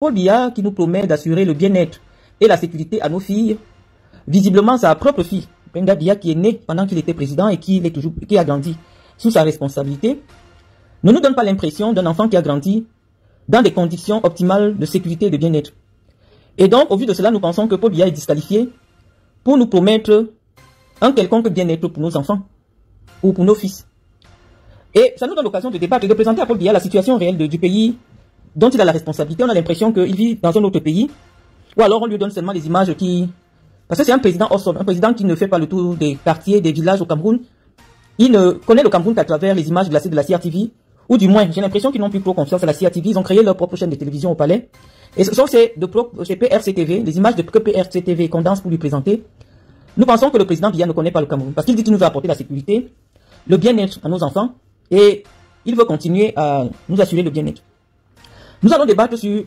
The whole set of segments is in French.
Paul Biya qui nous promet d'assurer le bien-être et la sécurité à nos filles, visiblement sa propre fille, Brenda Biya, qui est née pendant qu'il était président et qui a grandi sous sa responsabilité, ne nous donne pas l'impression d'un enfant qui a grandi dans des conditions optimales de sécurité et de bien-être. Et donc, au vu de cela, nous pensons que Paul Biya est disqualifié pour nous promettre un quelconque bien-être pour nos enfants ou pour nos fils. Et ça nous donne l'occasion de débattre et de présenter à Paul Biya la situation réelle du pays dont il a la responsabilité. On a l'impression qu'il vit dans un autre pays, ou alors on lui donne seulement les images qui... Parce que c'est un président hors sol, un président qui ne fait pas le tour des quartiers, des villages au Cameroun. Il ne connaît le Cameroun qu'à travers les images glacées de la CRTV, ou du moins, j'ai l'impression qu'ils n'ont plus trop confiance à la CRTV. Ils ont créé leur propre chaîne de télévision au palais. Et ce sont ces PRC-TV, les images de PRC-TV condensent pour lui présenter. Nous pensons que le président Biya ne connaît pas le Cameroun, parce qu'il dit qu'il nous veut apporter la sécurité, le bien-être à nos enfants, et il veut continuer à nous assurer le bien-être. Nous allons débattre sur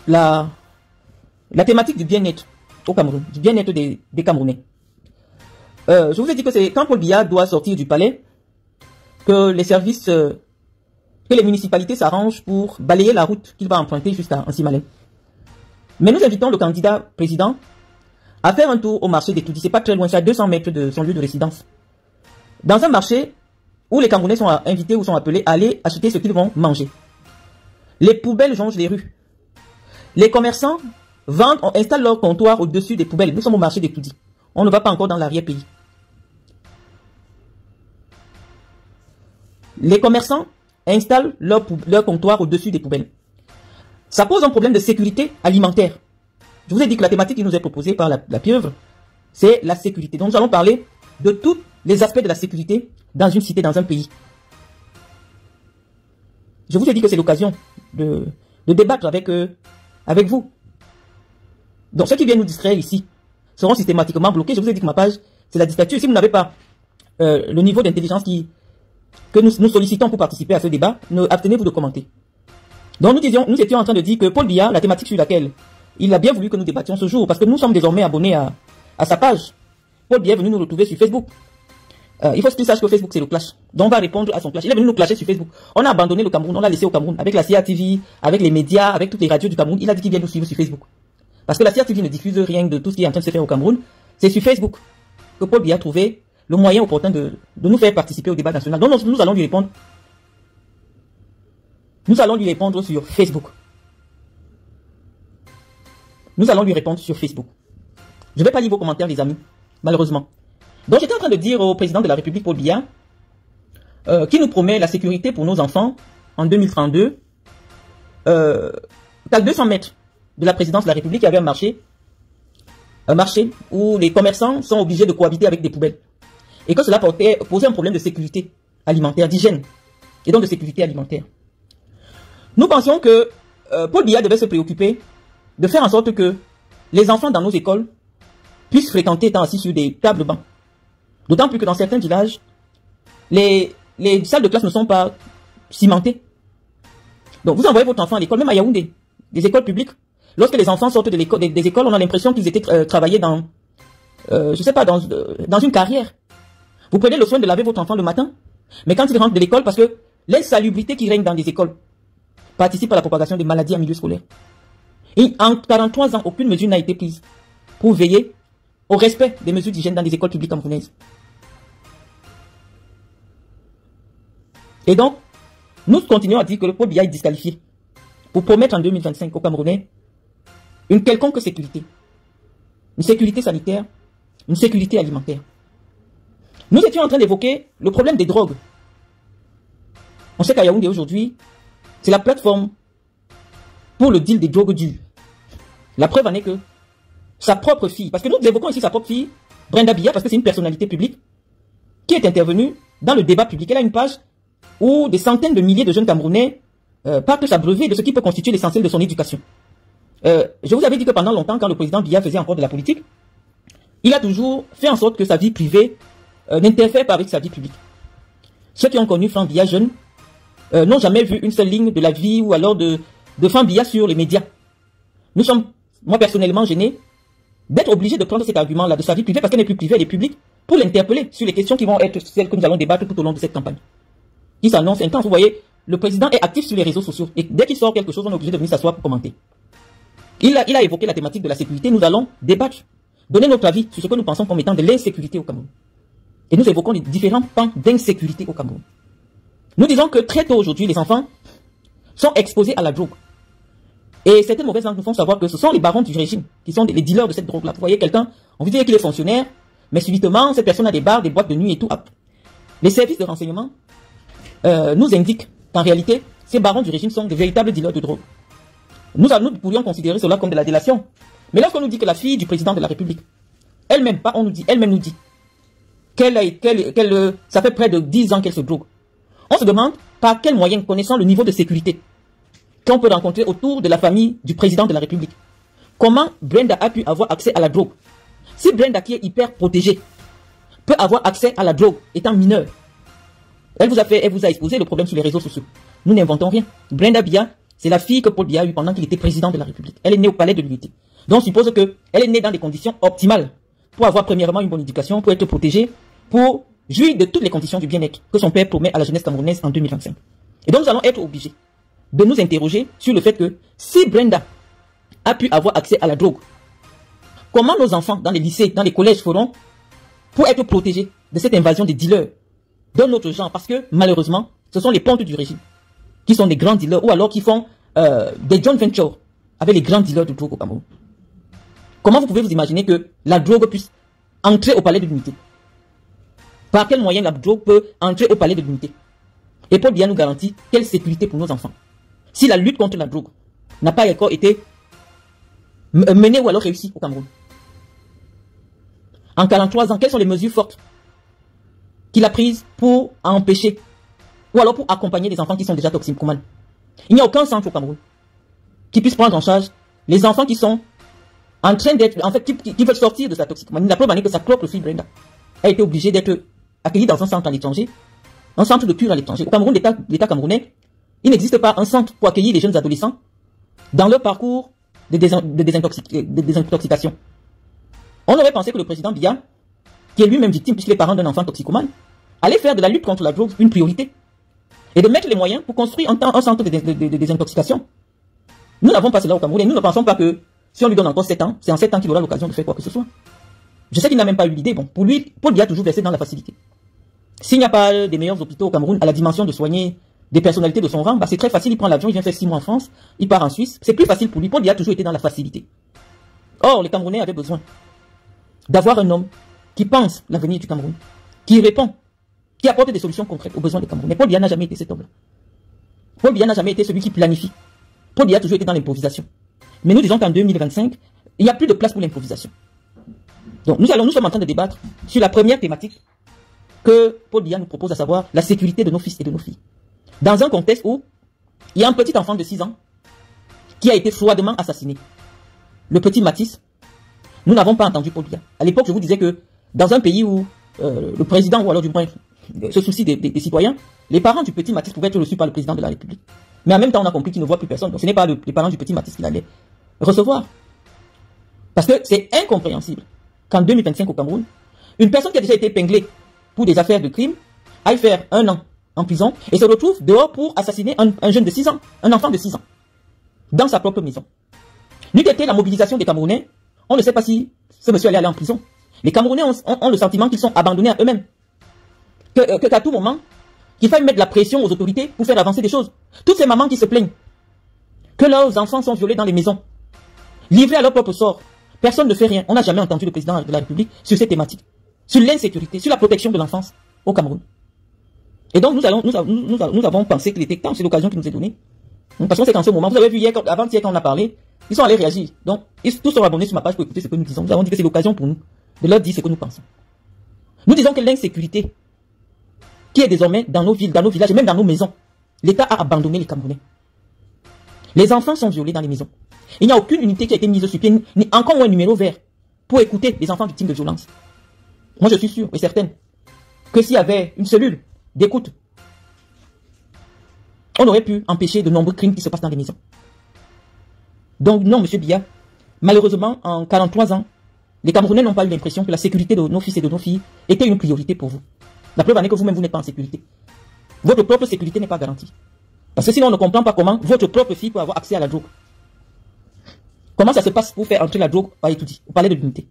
la thématique du bien-être au Cameroun, du bien-être des Camerounais. Je vous ai dit que c'est quand Paul Biya doit sortir du palais, que les services, que les municipalités s'arrangent pour balayer la route qu'il va emprunter jusqu'à Ansimalem. Mais nous invitons le candidat président à faire un tour au marché des Toudi. C'est pas très loin, c'est à 200 mètres de son lieu de résidence. Dans un marché où les Camerounais sont invités ou sont appelés à aller acheter ce qu'ils vont manger. Les poubelles jonchent les rues. Les commerçants installent leur comptoir au-dessus des poubelles. Nous sommes au marché des Toudi. On ne va pas encore dans l'arrière-pays. Les commerçants installent leur comptoir au-dessus des poubelles. Ça pose un problème de sécurité alimentaire. Je vous ai dit que la thématique qui nous est proposée par la pieuvre, c'est la sécurité. Donc nous allons parler de tous les aspects de la sécurité dans une cité, dans un pays. Je vous ai dit que c'est l'occasion de débattre avec vous. Donc ceux qui viennent nous distraire ici seront systématiquement bloqués. Je vous ai dit que ma page, c'est la dictature. Si vous n'avez pas le niveau d'intelligence que nous sollicitons pour participer à ce débat, abstenez-vous de commenter. Donc nous étions en train de dire que Paul Biya, la thématique sur laquelle il a bien voulu que nous débattions ce jour, parce que nous sommes désormais abonnés à sa page. Paul Biya est venu nous retrouver sur Facebook. Il faut qu'il sache que Facebook c'est le clash. Donc on va répondre à son clash. Il est venu nous clasher sur Facebook. On a abandonné le Cameroun, on l'a laissé au Cameroun, avec la CRTV, avec les médias, avec toutes les radios du Cameroun. Il a dit qu'il vient nous suivre sur Facebook. Parce que la CRTV ne diffuse rien de tout ce qui est en train de se faire au Cameroun. C'est sur Facebook que Paul Biya a trouvé le moyen opportun de nous faire participer au débat national. Donc nous allons lui répondre. Nous allons lui répondre sur Facebook. Nous allons lui répondre sur Facebook. Je ne vais pas lire vos commentaires, les amis, malheureusement. Donc j'étais en train de dire au président de la République, Paul Biya, qui nous promet la sécurité pour nos enfants en 2032, qu'à 200 mètres de la présidence de la République, il y avait un marché où les commerçants sont obligés de cohabiter avec des poubelles. Et que cela posait un problème de sécurité alimentaire, d'hygiène, et donc de sécurité alimentaire. Nous pensions que Paul Biya devait se préoccuper de faire en sorte que les enfants dans nos écoles puissent fréquenter étant assis sur des tables bancs. D'autant plus que dans certains villages, les salles de classe ne sont pas cimentées. Donc vous envoyez votre enfant à l'école, même à Yaoundé, des écoles publiques. Lorsque les enfants sortent des écoles, on a l'impression qu'ils étaient travaillés dans, je sais pas, dans une carrière. Vous prenez le soin de laver votre enfant le matin, mais quand il rentre de l'école, parce que l'insalubrité qui règne dans les écoles participe à la propagation des maladies en milieu scolaire. Et en 43 ans, aucune mesure n'a été prise pour veiller au respect des mesures d'hygiène dans les écoles publiques camerounaises. Et donc, nous continuons à dire que le Paul Biya est disqualifié pour promettre en 2025 aux Camerounais une quelconque sécurité. Une sécurité sanitaire, une sécurité alimentaire. Nous étions en train d'évoquer le problème des drogues. On sait qu'à Yaoundé aujourd'hui, c'est la plateforme pour le deal des drogues dures. La preuve en est que sa propre fille, parce que nous évoquons ici sa propre fille, Brenda Biya, parce que c'est une personnalité publique, qui est intervenue dans le débat public. Elle a une page où des centaines de milliers de jeunes Camerounais partent s'abreuver de ce qui peut constituer l'essentiel de son éducation. Je vous avais dit que pendant longtemps, quand le président Biya faisait encore de la politique, il a toujours fait en sorte que sa vie privée n'interfère pas avec sa vie publique. Ceux qui ont connu Franck Biya jeune n'ont jamais vu une seule ligne de la vie ou alors de Franck Biya sur les médias. Nous sommes, moi personnellement, gênés d'être obligés de prendre cet argument-là de sa vie privée, parce qu'elle n'est plus privée, elle est publique, pour l'interpeller sur les questions qui vont être celles que nous allons débattre tout au long de cette campagne. Qui s'annonce intense. Vous voyez, le président est actif sur les réseaux sociaux, et dès qu'il sort quelque chose, on est obligé de venir s'asseoir pour commenter. Il a évoqué la thématique de la sécurité. Nous allons débattre, donner notre avis sur ce que nous pensons comme étant de l'insécurité au Cameroun. Et nous évoquons les différents pans d'insécurité au Cameroun. Nous disons que très tôt aujourd'hui, les enfants sont exposés à la drogue. Et certaines mauvaises langues nous font savoir que ce sont les barons du régime qui sont les dealers de cette drogue-là. Vous voyez quelqu'un, on veut dire qu'il est fonctionnaire, mais subitement, cette personne a des bars, des boîtes de nuit et tout. Les services de renseignement nous indiquent qu'en réalité, ces barons du régime sont de véritables dealers de drogue. Nous pourrions considérer cela comme de la délation. Mais lorsqu'on nous dit que la fille du président de la République, elle-même, pas on nous dit, elle-même nous dit, ça fait près de 10 ans qu'elle se drogue. On se demande par quels moyens, connaissant le niveau de sécurité qu'on peut rencontrer autour de la famille du président de la République, comment Brenda a pu avoir accès à la drogue. Si Brenda, qui est hyper protégée, peut avoir accès à la drogue étant mineure, elle vous a exposé le problème sur les réseaux sociaux. Nous n'inventons rien. Brenda Biya, c'est la fille que Paul Biya a eue pendant qu'il était président de la République. Elle est née au palais de l'Unité. Donc on suppose qu'elle est née dans des conditions optimales pour avoir premièrement une bonne éducation, pour être protégée, pour jouir de toutes les conditions du bien-être que son père promet à la jeunesse camerounaise en 2025. Et donc nous allons être obligés de nous interroger sur le fait que si Brenda a pu avoir accès à la drogue, comment nos enfants dans les lycées, dans les collèges feront pour être protégés de cette invasion des dealers d'un autre genre? Parce que malheureusement, ce sont les pontes du régime qui sont des grands dealers ou alors qui font des joint ventures avec les grands dealers de drogue au Cameroun. Comment vous pouvez vous imaginer que la drogue puisse entrer au palais de l'Unité? Par quel moyen la drogue peut entrer au palais de l'Unité? Et Paul Biya nous garantit quelle sécurité pour nos enfants. Si la lutte contre la drogue n'a pas encore été menée ou alors réussie au Cameroun. En 43 ans, quelles sont les mesures fortes qu'il a prises pour empêcher ou alors pour accompagner les enfants qui sont déjà toxicomanes? Il n'y a aucun centre au Cameroun qui puisse prendre en charge les enfants qui sont en train d'être, en fait, qui veulent sortir de sa toxicomanie. La preuve en est que sa propre fille Brenda a été obligée d'être accueillie dans un centre à l'étranger, un centre de cure à l'étranger. Au Cameroun, l'État camerounais, il n'existe pas un centre pour accueillir les jeunes adolescents dans leur parcours de désintoxication. On aurait pensé que le président Biya, qui est lui-même victime puisqu'il est parent d'un enfant toxicomane, allait faire de la lutte contre la drogue une priorité et de mettre les moyens pour construire un centre de désintoxication. Nous n'avons pas cela au Cameroun et nous ne pensons pas que si on lui donne encore 7 ans, c'est en 7 ans qu'il aura l'occasion de faire quoi que ce soit. Je sais qu'il n'a même pas eu l'idée. Bon, pour lui, Paul Biya a toujours versé dans la facilité. S'il n'y a pas des meilleurs hôpitaux au Cameroun à la dimension de soigner des personnalités de son rang, bah c'est très facile, il prend l'avion, il vient faire 6 mois en France, il part en Suisse. C'est plus facile pour lui. Paul Biya a toujours été dans la facilité. Or, les Camerounais avaient besoin d'avoir un homme qui pense l'avenir du Cameroun, qui répond, qui apporte des solutions concrètes aux besoins des Camerounais. Paul Biya n'a jamais été cet homme-là. Paul Biya n'a jamais été celui qui planifie. Paul Biya a toujours été dans l'improvisation. Mais nous disons qu'en 2025, il n'y a plus de place pour l'improvisation. Donc nous sommes en train de débattre sur la première thématique que Paul Biya nous propose, à savoir la sécurité de nos fils et de nos filles. Dans un contexte où il y a un petit enfant de 6 ans qui a été froidement assassiné. Le petit Matisse, nous n'avons pas entendu Paul Biya. À l'époque, je vous disais que dans un pays où le président, ou alors du moins se soucie des citoyens, les parents du petit Matisse pouvaient être reçus par le président de la République. Mais en même temps, on a compris qu'il ne voit plus personne. Donc ce n'est pas les parents du petit Matisse qu'il allait recevoir. Parce que c'est incompréhensible qu'en 2025 au Cameroun, une personne qui a déjà été épinglée pour des affaires de crime aille faire 1 an en prison et se retrouve dehors pour assassiner un jeune de 6 ans, un enfant de 6 ans, dans sa propre maison. N'eût été la mobilisation des Camerounais, on ne sait pas si ce monsieur allait aller en prison. Les Camerounais ont le sentiment qu'ils sont abandonnés à eux-mêmes. Qu'à tout moment, qu'il faille mettre de la pression aux autorités pour faire avancer des choses. Toutes ces mamans qui se plaignent que leurs enfants sont violés dans les maisons, livrés à leur propre sort. Personne ne fait rien. On n'a jamais entendu le président de la République sur ces thématiques, sur l'insécurité, sur la protection de l'enfance au Cameroun. Et donc nous avons pensé qu'il était temps, c'est l'occasion qui nous est donnée. Parce qu'on sait qu'en ce moment, vous avez vu hier, avant-hier quand on a parlé, ils sont allés réagir. Donc tous sont abonnés sur ma page pour écouter ce que nous disons. Nous avons dit que c'est l'occasion pour nous de leur dire ce que nous pensons. Nous disons que l'insécurité qui est désormais dans nos villes, dans nos villages et même dans nos maisons, l'État a abandonné les Camerounais. Les enfants sont violés dans les maisons. Il n'y a aucune unité qui a été mise sur pied, ni encore moins un numéro vert pour écouter les enfants victimes de violences. Moi, je suis sûr et certaine que s'il y avait une cellule d'écoute, on aurait pu empêcher de nombreux crimes qui se passent dans les maisons. Donc non, monsieur Biya, malheureusement, en 43 ans, les Camerounais n'ont pas eu l'impression que la sécurité de nos fils et de nos filles était une priorité pour vous. La preuve en est que vous-même, vous n'êtes pas en sécurité. Votre propre sécurité n'est pas garantie. Parce que sinon, on ne comprend pas comment votre propre fille peut avoir accès à la drogue. Comment ça se passe pour faire entrer la drogue par étudier? Vous parlez de l'unité.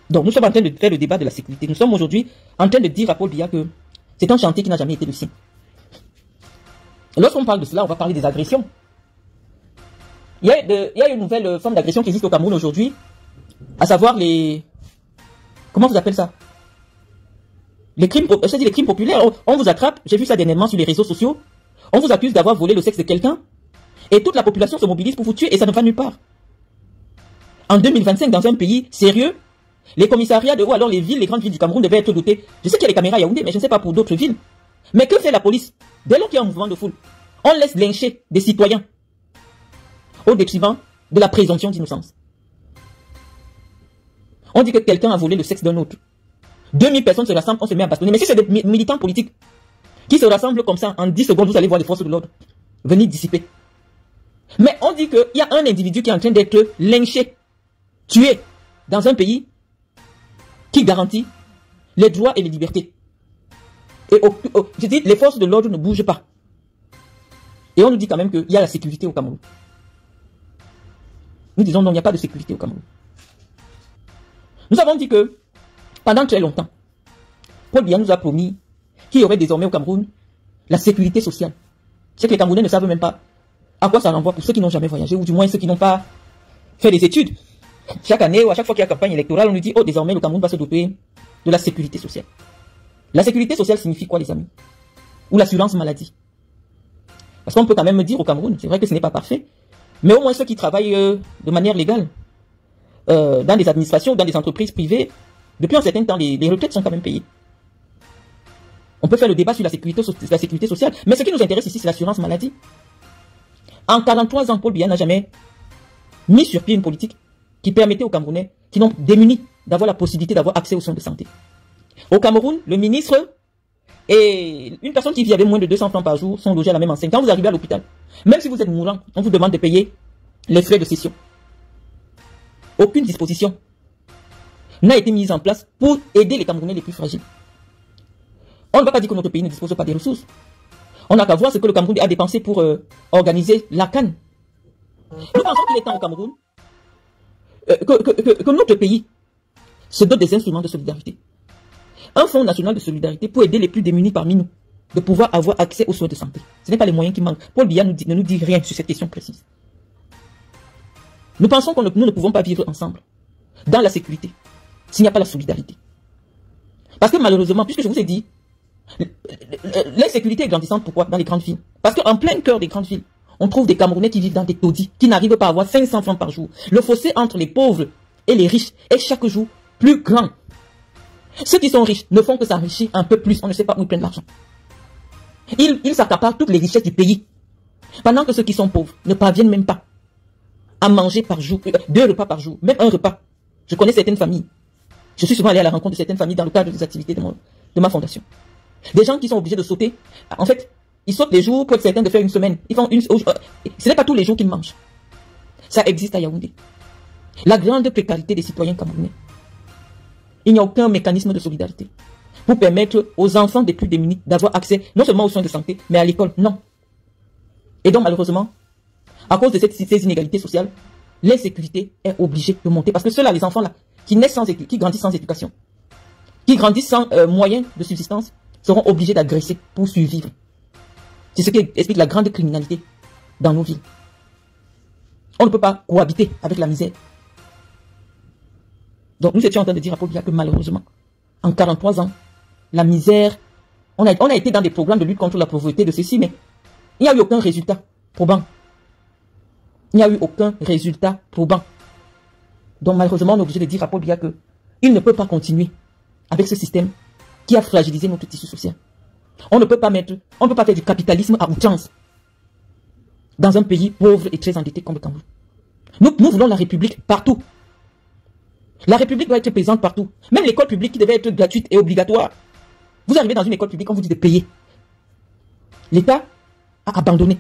Donc, nous sommes en train de faire le débat de la sécurité. Nous sommes aujourd'hui en train de dire à Paul Biya que c'est un chantier qui n'a jamais été le sien. Lorsqu'on parle de cela, on va parler des agressions. Il y a une nouvelle forme d'agression qui existe au Cameroun aujourd'hui, à savoir les... Comment vous appelez ça? Les crimes, c'est-à-dire les crimes populaires. On vous attrape, j'ai vu ça dernièrement sur les réseaux sociaux, on vous accuse d'avoir volé le sexe de quelqu'un, et toute la population se mobilise pour vous tuer, et ça ne va nulle part. En 2025, dans un pays sérieux, les commissariats ou alors les villes, les grandes villes du Cameroun devaient être dotées. Je sais qu'il y a les caméras à Yaoundé, mais je ne sais pas pour d'autres villes. Mais que fait la police? Dès lors qu'il y a un mouvement de foule, on laisse lyncher des citoyens au détriment de la présomption d'innocence. On dit que quelqu'un a volé le sexe d'un autre. 2000 personnes se rassemblent, on se met à bastonner. Mais si c'est des militants politiques qui se rassemblent comme ça, en 10 secondes, vous allez voir les forces de l'ordre venir dissiper. Mais on dit qu'il y a un individu qui est en train d'être lynché, tué, dans un pays qui garantit les droits et les libertés. Et je dis, les forces de l'ordre ne bougent pas. Et on nous dit quand même qu'il y a la sécurité au Cameroun. Nous disons non, il n'y a pas de sécurité au Cameroun. Nous avons dit que, pendant très longtemps, Paul Biya nous a promis qu'il y aurait désormais au Cameroun la sécurité sociale. C'est que les Camerounais ne savent même pas à quoi ça renvoie pour ceux qui n'ont jamais voyagé, ou du moins ceux qui n'ont pas fait des études. Chaque année ou à chaque fois qu'il y a campagne électorale, on nous dit, oh, désormais le Cameroun va se doter de la sécurité sociale. La sécurité sociale signifie quoi, les amis? Ou l'assurance maladie? Parce qu'on peut quand même me dire au Cameroun, c'est vrai que ce n'est pas parfait, mais au moins ceux qui travaillent de manière légale, dans des administrations, dans des entreprises privées, depuis un certain temps, les retraites sont quand même payées. On peut faire le débat sur la sécurité sociale, mais ce qui nous intéresse ici, c'est l'assurance maladie. En 43 ans, Paul Biya n'a jamais mis sur pied une politique qui permettait aux Camerounais, qui n'ont démunis, d'avoir la possibilité d'avoir accès aux soins de santé. Au Cameroun, le ministre et une personne qui vit avec moins de 200 francs par jour sont logés à la même enseigne. Quand vous arrivez à l'hôpital, même si vous êtes mourant, on vous demande de payer les frais de session. Aucune disposition n'a été mise en place pour aider les Camerounais les plus fragiles. On ne va pas dire que notre pays ne dispose pas des ressources. On n'a qu'à voir ce que le Cameroun a dépensé pour organiser la CAN. Nous pensons qu'il est temps au Cameroun que notre pays se dote des instruments de solidarité. Un fonds national de solidarité pour aider les plus démunis parmi nous de pouvoir avoir accès aux soins de santé. Ce n'est pas les moyens qui manquent. Paul Biya ne nous dit rien sur cette question précise. Nous pensons que nous ne pouvons pas vivre ensemble dans la sécurité s'il n'y a pas la solidarité. Parce que malheureusement, puisque je vous ai dit, l'insécurité est grandissante. Pourquoi? Dans les grandes villes. Parce qu'en plein cœur des grandes villes, on trouve des Camerounais qui vivent dans des taudis, qui n'arrivent pas à avoir 500 francs par jour. Le fossé entre les pauvres et les riches est chaque jour plus grand. Ceux qui sont riches ne font que s'enrichir un peu plus. On ne sait pas où ils prennent l'argent. Ils s'accaparent toutes les richesses du pays. Pendant que ceux qui sont pauvres ne parviennent même pas à manger par jour, 2 repas par jour, même un repas. Je connais certaines familles. Je suis souvent allé à la rencontre de certaines familles dans le cadre des activités de ma fondation. Des gens qui sont obligés de sauter. En fait, ils sautent les jours pour être certains de faire une semaine. Ils font ce n'est pas tous les jours qu'ils mangent. Ça existe à Yaoundé. La grande précarité des citoyens camerounais. Il n'y a aucun mécanisme de solidarité pour permettre aux enfants des plus démunis d'avoir accès non seulement aux soins de santé, mais à l'école. Non. Et donc malheureusement, à cause de ces inégalités sociales, l'insécurité est obligée de monter. Parce que ceux-là, les enfants-là, qui naissent sans études, qui grandissent sans éducation, qui grandissent sans moyens de subsistance, seront obligés d'agresser pour survivre. C'est ce qui explique la grande criminalité dans nos villes. On ne peut pas cohabiter avec la misère. Donc nous étions en train de dire à Paul Biya que malheureusement, en 43 ans, la misère, on a été dans des programmes de lutte contre la pauvreté de ceci, mais il n'y a eu aucun résultat probant. Il n'y a eu aucun résultat probant. Donc malheureusement, on est obligé de dire à Paul Biya qu'il ne peut pas continuer avec ce système qui a fragilisé notre tissu social. On ne peut pas faire du capitalisme à outrance dans un pays pauvre et très endetté comme le Cameroun. Nous voulons la République partout. La République doit être présente partout. Même l'école publique qui devait être gratuite et obligatoire. Vous arrivez dans une école publique, on vous dit de payer. L'État a abandonné.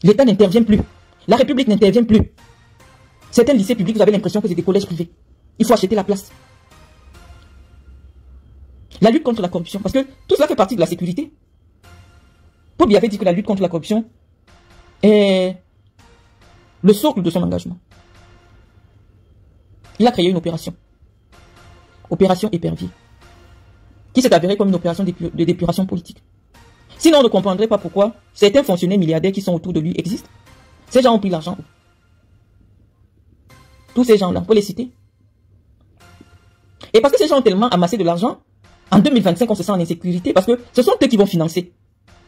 L'État n'intervient plus. La République n'intervient plus. Certains lycées publics, vous avez l'impression que c'est des collèges privés. Il faut acheter la place. La lutte contre la corruption, parce que tout cela fait partie de la sécurité. Paul Biya avait dit que la lutte contre la corruption est le socle de son engagement. Il a créé une opération. Opération Épervier. Qui s'est avérée comme une opération de d'épuration politique. Sinon, on ne comprendrait pas pourquoi certains fonctionnaires milliardaires qui sont autour de lui existent. Ces gens ont pris l'argent. Tous ces gens-là, on peut les citer. Et parce que ces gens ont tellement amassé de l'argent, en 2025, on se sent en insécurité parce que ce sont eux qui vont financer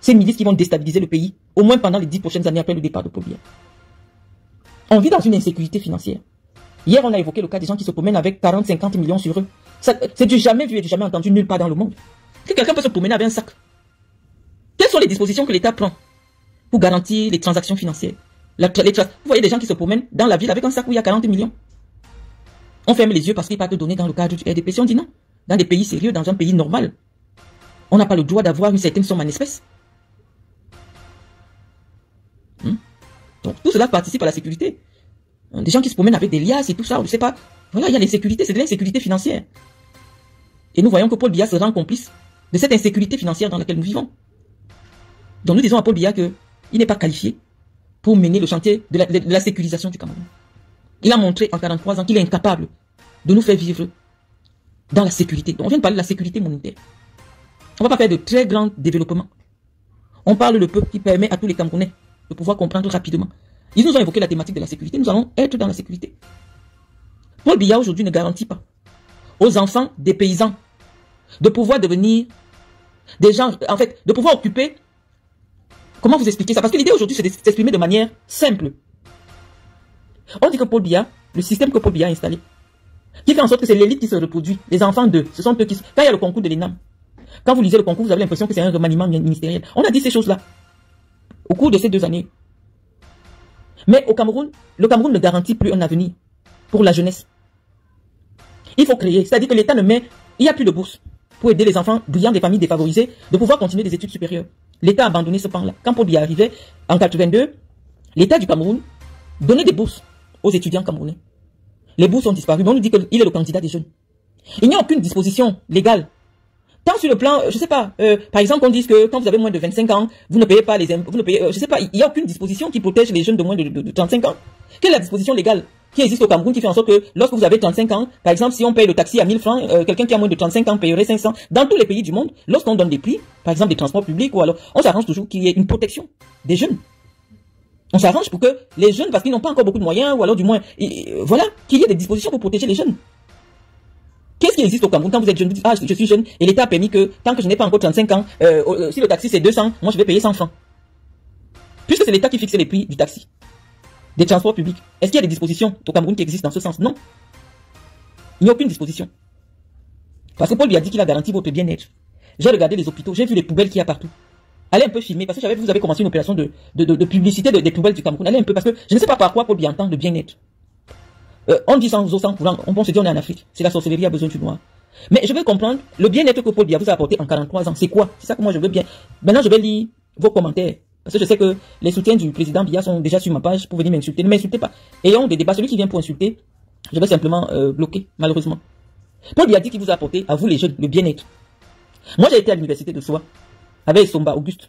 ces milices qui vont déstabiliser le pays, au moins pendant les 10 prochaines années après le départ de Paul Biya. On vit dans une insécurité financière. Hier, on a évoqué le cas des gens qui se promènent avec 40-50 millions sur eux. C'est du jamais vu et du jamais entendu nulle part dans le monde. Que quelqu'un peut se promener avec un sac. Quelles sont les dispositions que l'État prend pour garantir les transactions financières? Vous voyez des gens qui se promènent dans la ville avec un sac où il y a 40 millions. On ferme les yeux parce qu'il n'y a pas de données dans le cadre du RDP. Si on dit non, dans des pays sérieux, dans un pays normal, on n'a pas le droit d'avoir une certaine somme en espèces. Donc tout cela participe à la sécurité. Des gens qui se promènent avec des liasses et tout ça, on ne sait pas. Voilà, il y a l'insécurité, c'est de l'insécurité financière. Et nous voyons que Paul Biya se rend complice de cette insécurité financière dans laquelle nous vivons. Donc nous disons à Paul Biya qu'il n'est pas qualifié pour mener le chantier de la sécurisation du Cameroun. Il a montré en 43 ans qu'il est incapable de nous faire vivre dans la sécurité. Donc on vient de parler de la sécurité monétaire. On ne va pas faire de très grands développements. On parle de peuple qui permet à tous les Camerounais de pouvoir comprendre rapidement. Ils nous ont évoqué la thématique de la sécurité. Nous allons être dans la sécurité. Paul Biya aujourd'hui ne garantit pas aux enfants des paysans de pouvoir devenir des gens, en fait, de pouvoir occuper. Comment vous expliquer ça? Parce que l'idée aujourd'hui, c'est de s'exprimer de manière simple. On dit que Paul Biya, le système que Paul Biya a installé, qui fait en sorte que c'est l'élite qui se reproduit, les enfants d'eux, ce sont eux qui... Quand il y a le concours de l'ENAM, quand vous lisez le concours, vous avez l'impression que c'est un remaniement ministériel. On a dit ces choses-là au cours de ces 2 années. Mais au Cameroun, le Cameroun ne garantit plus un avenir pour la jeunesse. Il faut créer, c'est-à-dire que l'État ne met... Il n'y a plus de bourse pour aider les enfants brillants des familles défavorisées de pouvoir continuer des études supérieures. L'État a abandonné ce pan-là. Quand Paul Biya arrivait, en 82, l'État du Cameroun donnait des bourses aux étudiants camerounais. Les bourses ont disparu, mais on nous dit qu'il est le candidat des jeunes. Il n'y a aucune disposition légale. Tant sur le plan, je ne sais pas, par exemple, on dit que quand vous avez moins de 25 ans, vous ne payez pas les impôts, vous ne payez, je ne sais pas, il n'y a aucune disposition qui protège les jeunes de moins de 35 ans. Quelle est la disposition légale qui existe au Cameroun qui fait en sorte que lorsque vous avez 35 ans, par exemple, si on paye le taxi à 1000 francs, quelqu'un qui a moins de 35 ans payerait 500. Dans tous les pays du monde, lorsqu'on donne des prix, par exemple des transports publics ou alors, on s'arrange toujours qu'il y ait une protection des jeunes. On s'arrange pour que les jeunes, parce qu'ils n'ont pas encore beaucoup de moyens, ou alors du moins, voilà, qu'il y ait des dispositions pour protéger les jeunes. Qu'est-ce qui existe au Cameroun quand vous êtes jeune? Vous dites, ah, je suis jeune, et l'État a permis que, tant que je n'ai pas encore 35 ans, si le taxi c'est 200, moi je vais payer 100 francs. Puisque c'est l'État qui fixe les prix du taxi, des transports publics. Est-ce qu'il y a des dispositions au Cameroun qui existent dans ce sens? Non. Il n'y a aucune disposition. Parce que Paul lui a dit qu'il a garanti votre bien-être. J'ai regardé les hôpitaux, j'ai vu les poubelles qu'il y a partout. Allez un peu filmer, parce que vous avez commencé une opération de publicité des poubelles du Cameroun. Allez un peu, parce que je ne sais pas par quoi Paul Biya entend le bien-être. On dit sans eau, sans courant, on se dit on est en Afrique. C'est la sorcellerie, a besoin du noir. Mais je veux comprendre, le bien-être que Paul Biya vous a apporté en 43 ans, c'est quoi? C'est ça que moi je veux bien. Maintenant je vais lire vos commentaires. Parce que je sais que les soutiens du président Biya sont déjà sur ma page pour venir m'insulter. Ne m'insultez pas. Ayons des débats. Celui qui vient pour insulter, je vais simplement bloquer, malheureusement. Paul Biya dit qu'il vous a apporté, à vous les jeunes, le bien-être. Moi j'ai été à l'université de Soa, avec Somba Auguste,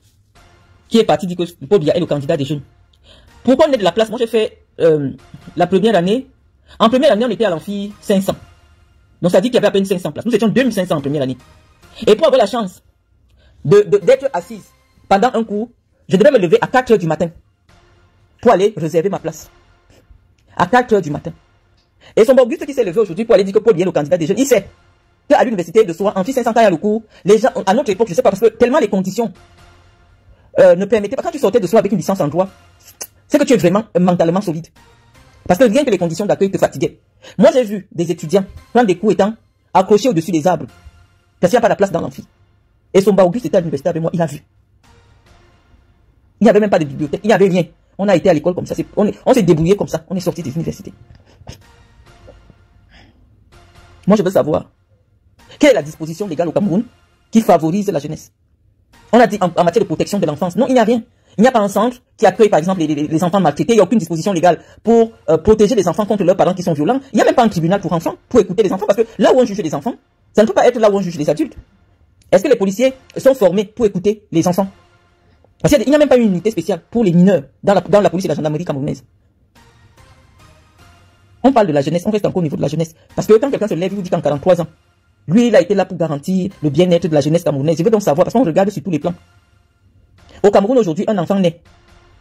qui est parti dire que Paul Biya est le candidat des jeunes. Pourquoi on est de la place? Moi j'ai fait la première année. En première année, on était à l'amphi 500. Donc ça dit qu'il y avait à peine 500 places. Nous étions 2500 en première année. Et pour avoir la chance d'être assise pendant un cours, je devais me lever à 4 h du matin pour aller réserver ma place. À 4 h du matin. Et son Auguste qui s'est levé aujourd'hui pour aller dire que Paul Biya est le candidat des jeunes, il sait qu'à l'université de Soa, amphi 500, quand il y a le cours, les gens, à notre époque, je ne sais pas, parce que tellement les conditions ne permettaient pas, quand tu sortais de Soa avec une licence en droit, c'est que tu es vraiment mentalement solide. Parce que rien que les conditions d'accueil te fatiguaient. Moi, j'ai vu des étudiants prendre des cours étant accrochés au-dessus des arbres. Parce qu'il n'y a pas de place dans l'amphi. Et son Auguste était à l'université avec moi, il a vu. Il n'y avait même pas de bibliothèque, il n'y avait rien. On a été à l'école comme ça, on s'est débrouillé comme ça, on est sorti des universités. Moi, je veux savoir, quelle est la disposition légale au Cameroun qui favorise la jeunesse? On a dit en matière de protection de l'enfance. Non, il n'y a rien. Il n'y a pas un centre qui accueille, par exemple, les enfants maltraités. Il n'y a aucune disposition légale pour protéger les enfants contre leurs parents qui sont violents. Il n'y a même pas un tribunal pour enfants, pour écouter les enfants. Parce que là où on juge les enfants, ça ne peut pas être là où on juge les adultes. Est-ce que les policiers sont formés pour écouter les enfants? Parce qu'il n'y a même pas une unité spéciale pour les mineurs dans la police et la gendarmerie camerounaise. On parle de la jeunesse, on reste encore au niveau de la jeunesse. Parce que quand quelqu'un se lève, il vous dit qu'en 43 ans, lui, il a été là pour garantir le bien-être de la jeunesse camerounaise. Je veux donc savoir, parce qu'on regarde sur tous les plans. Au Cameroun, aujourd'hui, un enfant naît.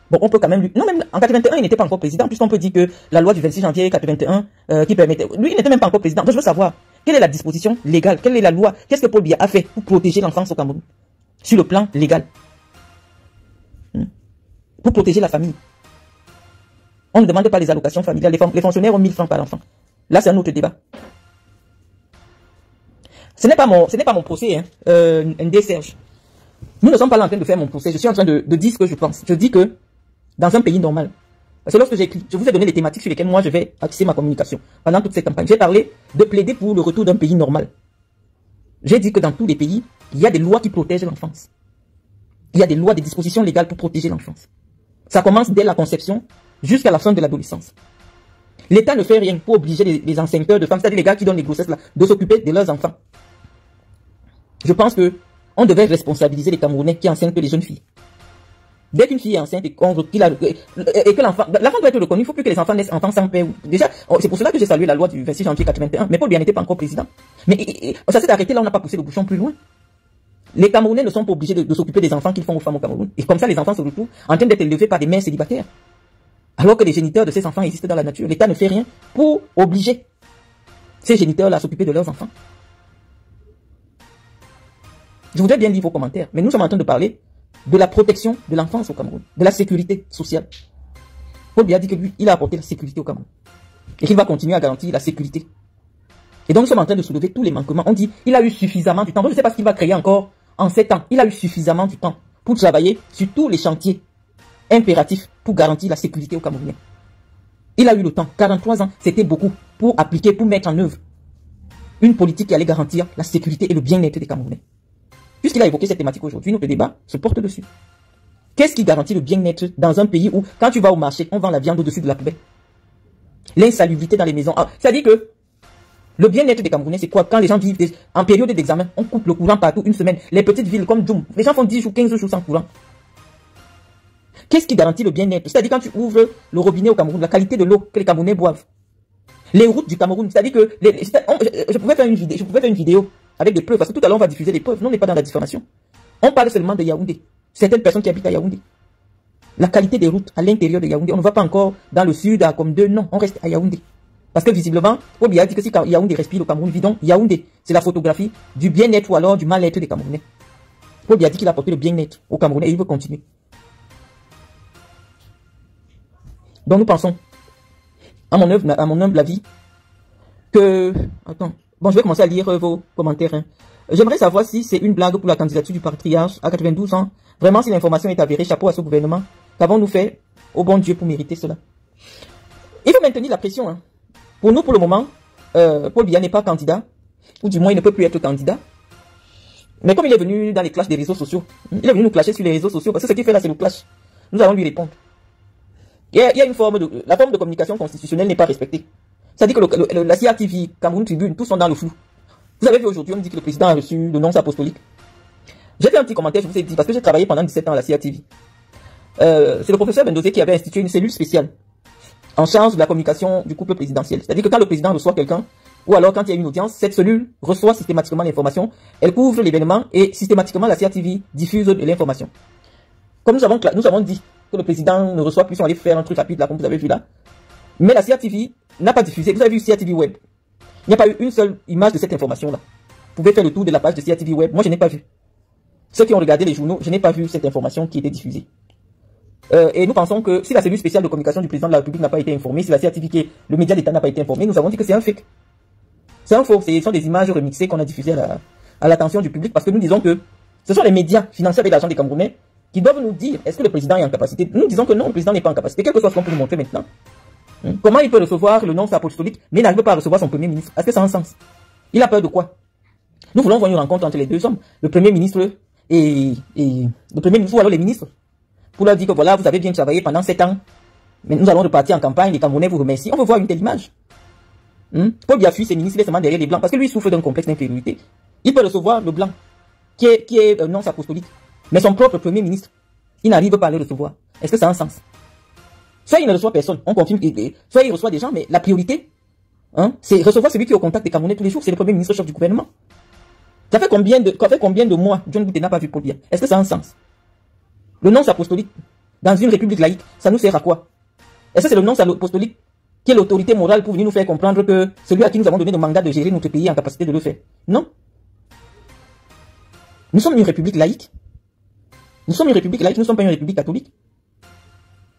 Bon, on peut quand même lui... Non, même en 81, il n'était pas encore président, puisqu'on peut dire que la loi du 26 janvier 81 qui permettait... Lui, il n'était même pas encore président. Donc, je veux savoir, quelle est la disposition légale? Quelle est la loi? Qu'est-ce que Paul Biya a fait pour protéger l'enfance au Cameroun? Sur le plan légal. Pour protéger la famille. On ne demande pas les allocations familiales. Les fonctionnaires ont 1000 francs par enfant. Là, c'est un autre débat. Ce n'est pas mon procès, ND Serge. Nous ne sommes pas là en train de faire mon procès. Je suis en train de dire ce que je pense. Je dis que dans un pays normal, parce que lorsque j'écris, je vous ai donné les thématiques sur lesquelles moi je vais axer ma communication pendant toute cette campagne. J'ai parlé de plaider pour le retour d'un pays normal. J'ai dit que dans tous les pays, il y a des lois qui protègent l'enfance. Il y a des lois, des dispositions légales pour protéger l'enfance. Ça commence dès la conception jusqu'à la fin de l'adolescence. L'État ne fait rien pour obliger les enceintes de femmes, c'est-à-dire les gars qui donnent les grossesses là, de s'occuper de leurs enfants. Je pense que on devait responsabiliser les Camerounais qui enceintent les jeunes filles. Dès qu'une fille est enceinte et que l'enfant doit être reconnu, il ne faut plus que les enfants naissent enfants sans père. Déjà, c'est pour cela que j'ai salué la loi du 26 janvier 81. Mais Paul Biya n'était pas encore président. Mais ça s'est arrêté là, on n'a pas poussé le bouchon plus loin. Les Camerounais ne sont pas obligés de s'occuper des enfants qu'ils font aux femmes au Cameroun. Et comme ça, les enfants se retrouvent en train d'être élevés par des mères célibataires. Alors que les géniteurs de ces enfants existent dans la nature. L'État ne fait rien pour obliger ces géniteurs-là à s'occuper de leurs enfants. Je voudrais bien lire vos commentaires, mais nous sommes en train de parler de la protection de l'enfance au Cameroun, de la sécurité sociale. Paul Biya dit que lui, il a apporté la sécurité au Cameroun. Et qu'il va continuer à garantir la sécurité. Et donc nous sommes en train de soulever tous les manquements. On dit, il a eu suffisamment du temps. Je ne sais pas ce qu'il va créer encore en 7 ans. Il a eu suffisamment du temps pour travailler sur tous les chantiers impératifs pour garantir la sécurité au Cameroun. Il a eu le temps. 43 ans, c'était beaucoup pour appliquer, pour mettre en œuvre une politique qui allait garantir la sécurité et le bien-être des Camerounais. Puisqu'il a évoqué cette thématique aujourd'hui, notre débat se porte dessus. Qu'est-ce qui garantit le bien-être dans un pays où, quand tu vas au marché, on vend la viande au-dessus de la poubelle? L'insalubrité dans les maisons. C'est-à-dire que le bien-être des Camerounais, c'est quoi? Quand les gens vivent en période d'examen, on coupe le courant partout une semaine. Les petites villes comme Djoum, les gens font 10 jours, 15 jours sans courant. Qu'est-ce qui garantit le bien-être? C'est-à-dire quand tu ouvres le robinet au Cameroun, la qualité de l'eau que les Camerounais boivent. Les routes du Cameroun, c'est-à-dire que je pouvais faire une vidéo avec des preuves, parce que tout à l'heure on va diffuser des preuves. Non, on n'est pas dans la diffamation. On parle seulement de Yaoundé. Certaines personnes qui habitent à Yaoundé. La qualité des routes à l'intérieur de Yaoundé. On ne va pas encore dans le sud, à comme deux. Non, on reste à Yaoundé. Parce que visiblement, Paul Biya dit que si Yaoundé respire, le Cameroun vit. Donc Yaoundé, c'est la photographie du bien-être ou alors du mal-être des Camerounais. Paul Biya dit qu'il a apporté le bien-être aux Camerounais et il veut continuer. Donc nous pensons, à mon humble avis, que... Attends. Bon, je vais commencer à lire vos commentaires. Hein. J'aimerais savoir si c'est une blague pour la candidature du patriarche à 92 ans. Vraiment, si l'information est avérée, chapeau à ce gouvernement. Qu'avons-nous fait au bon Dieu pour mériter cela? Il faut maintenir la pression. Hein. Pour nous, pour le moment, Paul Biya n'est pas candidat. Ou du moins, il ne peut plus être candidat. Mais comme il est venu dans les clashs des réseaux sociaux, il est venu nous clasher sur les réseaux sociaux. Parce que ce qu'il fait là, c'est le clash. Nous allons lui répondre. Il y a une forme de... La forme de communication constitutionnelle n'est pas respectée. C'est-à-dire que la CRTV, Cameroun Tribune, tous sont dans le flou. Vous avez vu aujourd'hui, on me dit que le président a reçu le nonce apostolique. J'ai fait un petit commentaire, je vous ai dit, parce que j'ai travaillé pendant 17 ans à la CRTV. C'est le professeur Bendosé qui avait institué une cellule spéciale en charge de la communication du couple présidentiel. C'est-à-dire que quand le président reçoit quelqu'un, ou alors quand il y a une audience, cette cellule reçoit systématiquement l'information, elle couvre l'événement et systématiquement la CRTV diffuse de l'information. Comme nous avons dit que le président ne reçoit plus, on allait faire un truc rapide là, comme vous avez vu là. Mais la CRTV n'a pas diffusé. Vous avez vu CRTV Web. Il n'y a pas eu une seule image de cette information-là. Vous pouvez faire le tour de la page de CRTV Web. Moi, je n'ai pas vu. Ceux qui ont regardé les journaux, je n'ai pas vu cette information qui était diffusée. Et nous pensons que si la cellule spéciale de communication du président de la République n'a pas été informée, si la CRTV, qui est le média d'État, n'a pas été informé, nous avons dit que c'est un fake. C'est un faux. Ce sont des images remixées qu'on a diffusées à l'attention du public parce que nous disons que ce sont les médias financés avec l'argent des Camerounais qui doivent nous dire est-ce que le président est en capacité. Nous disons que non, le président n'est pas en capacité, quel que soit ce qu'on peut nous montrer maintenant. Comment il peut recevoir le nonce apostolique, mais il n'arrive pas à recevoir son premier ministre? Est-ce que ça a un sens? Il a peur de quoi? Nous voulons voir une rencontre entre les deux hommes, le premier ministre et le premier ministre, ou alors les ministres, pour leur dire que voilà, vous avez bien travaillé pendant 7 ans, mais nous allons repartir en campagne, les Camerounais vous remercient. On veut voir une telle image. Paul Biya fuit ses ministres, il est seulement derrière les blancs, parce que lui il souffre d'un complexe d'infériorité. Il peut recevoir le blanc, qui est un nonce apostolique, mais son propre premier ministre, il n'arrive pas à les recevoir. Est-ce que ça a un sens? Soit il ne reçoit personne, on confirme, soit il reçoit des gens, mais la priorité, hein, c'est recevoir celui qui est au contact des Camerounais tous les jours, c'est le premier ministre chef du gouvernement. Ça fait combien de mois John Boutté n'a pas vu Paul Biya? Est-ce que ça a un sens? Le nonce apostolique, dans une république laïque, ça nous sert à quoi? Est-ce que c'est le nonce apostolique qui est l'autorité morale pour venir nous faire comprendre que celui à qui nous avons donné le mandat de gérer notre pays est en capacité de le faire? Non. Nous sommes une république laïque. Nous sommes une république laïque, nous ne sommes pas une république catholique.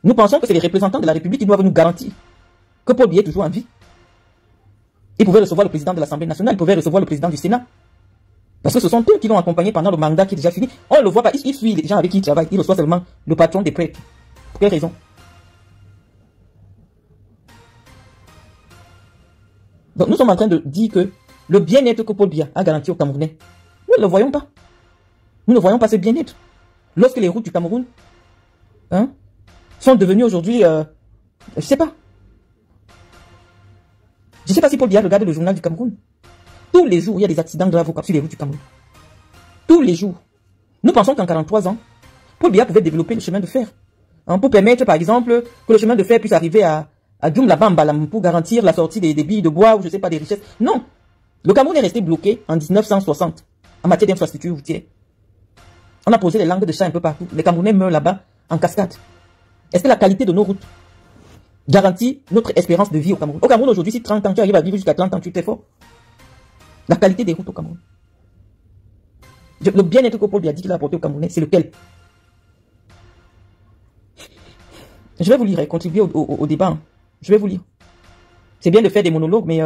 Nous pensons que c'est les représentants de la république qui doivent nous garantir que Paul Biya est toujours en vie. Il pouvait recevoir le président de l'Assemblée nationale, il pouvait recevoir le président du Sénat. Parce que ce sont eux qui l'ont accompagné pendant le mandat qui est déjà fini. On ne le voit pas, il suit les gens avec qui il travaille, il reçoit seulement le patron des prêtres. Pour quelle raison? Donc nous sommes en train de dire que le bien-être que Paul Biya a garanti aux Camerounais, nous ne le voyons pas. Nous ne voyons pas ce bien-être. Lorsque les routes du Cameroun sont devenues aujourd'hui, je sais pas. Je ne sais pas si Paul Biya regarde le journal du Cameroun. Tous les jours, il y a des accidents graves sur les routes du Cameroun. Tous les jours. Nous pensons qu'en 43 ans, Paul Biya pouvait développer le chemin de fer. Pour permettre, par exemple, que le chemin de fer puisse arriver à Djoum Bamba pour garantir la sortie des billes de bois ou je sais pas des richesses. Non. Le Cameroun est resté bloqué en 1960 en matière d'infrastructure routière. On a posé les langues de chat un peu partout. Les Camerounais meurent là-bas en cascade. Est-ce que la qualité de nos routes garantit notre espérance de vie au Cameroun? Au Cameroun aujourd'hui, si 30 ans, tu arrives à vivre jusqu'à 30 ans, tu es fort. La qualité des routes au Cameroun. Le bien-être que Paul Biya dit qu'il a apporté au Camerounais, c'est lequel? Je vais vous lire et contribuer au débat. Je vais vous lire. C'est bien de faire des monologues, mais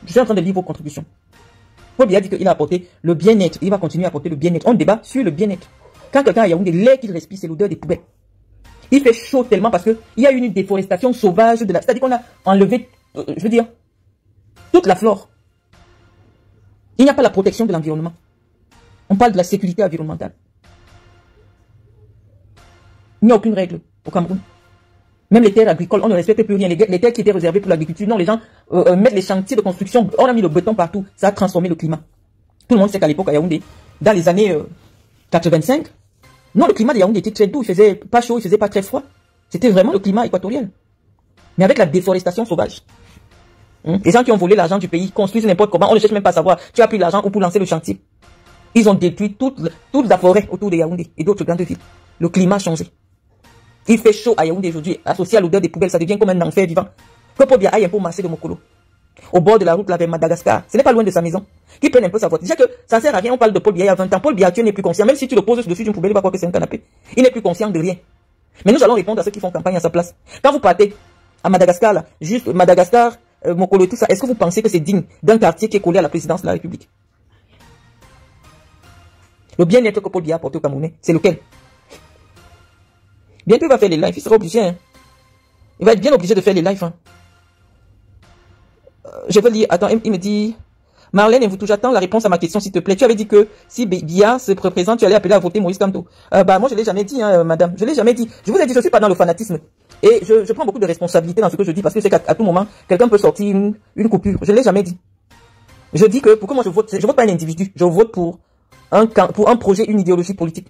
je suis en train de lire vos contributions. Paul Biya dit qu'il a apporté le bien-être. Il va continuer à apporter le bien-être. On débat sur le bien-être. Quand quelqu'un a Yaoundé, l'air qu'il respire, c'est l'odeur des poubelles. Il fait chaud tellement parce qu'il y a eu une déforestation sauvage de la... C'est-à-dire qu'on a enlevé, je veux dire, toute la flore. Il n'y a pas la protection de l'environnement. On parle de la sécurité environnementale. Il n'y a aucune règle au Cameroun. Même les terres agricoles, on ne respecte plus rien. Les terres qui étaient réservées pour l'agriculture, non, les gens mettent les chantiers de construction. On a mis le béton partout. Ça a transformé le climat. Tout le monde sait qu'à l'époque, à Yaoundé, dans les années 85, non, le climat de Yaoundé était très doux. Il faisait pas chaud, il faisait pas très froid. C'était vraiment le climat équatorial. Mais avec la déforestation sauvage. Les gens qui ont volé l'argent du pays construisent n'importe comment. On ne cherche même pas à savoir. Tu as pris l'argent ou pour lancer le chantier. Ils ont détruit toute la forêt autour de Yaoundé et d'autres grandes villes. Le climat a changé. Il fait chaud à Yaoundé aujourd'hui. Associé à l'odeur des poubelles, ça devient comme un enfer vivant. Que Paul Biya aille un peu marcher de Mokolo. Au bord de la route là vers Madagascar. Ce n'est pas loin de sa maison. Qu'il prenne un peu sa voiture. Déjà que ça ne sert à rien. On parle de Paul Biya il y a 20 ans. Paul Biya, tu n'es plus conscient. Même si tu le poses dessus d'une poubelle, il va croire que c'est un canapé. Il n'est plus conscient de rien. Mais nous allons répondre à ceux qui font campagne à sa place. Quand vous partez à Madagascar, là, juste Madagascar, Mokolo et tout ça, est-ce que vous pensez que c'est digne d'un quartier qui est collé à la présidence de la République? Le bien-être que Paul Biya a apporté au Camerounais, c'est lequel? Bientôt il va faire les lives, il sera obligé. Hein. Il va être bien obligé de faire les lives. Hein. Je veux lire, attends, il me dit... Marlène, j'attends la réponse à ma question, s'il te plaît. Tu avais dit que si Biya se représente, tu allais appeler à voter Maurice Kamto. Moi, je l'ai jamais dit, hein, madame. Je l'ai jamais dit. Je vous ai dit, je suis pas dans le fanatisme. Et je prends beaucoup de responsabilité dans ce que je dis, parce que c'est qu'à tout moment, quelqu'un peut sortir une coupure. Je l'ai jamais dit. Je dis que, pour que moi je vote pas un individu. Je vote pour un projet, une idéologie politique.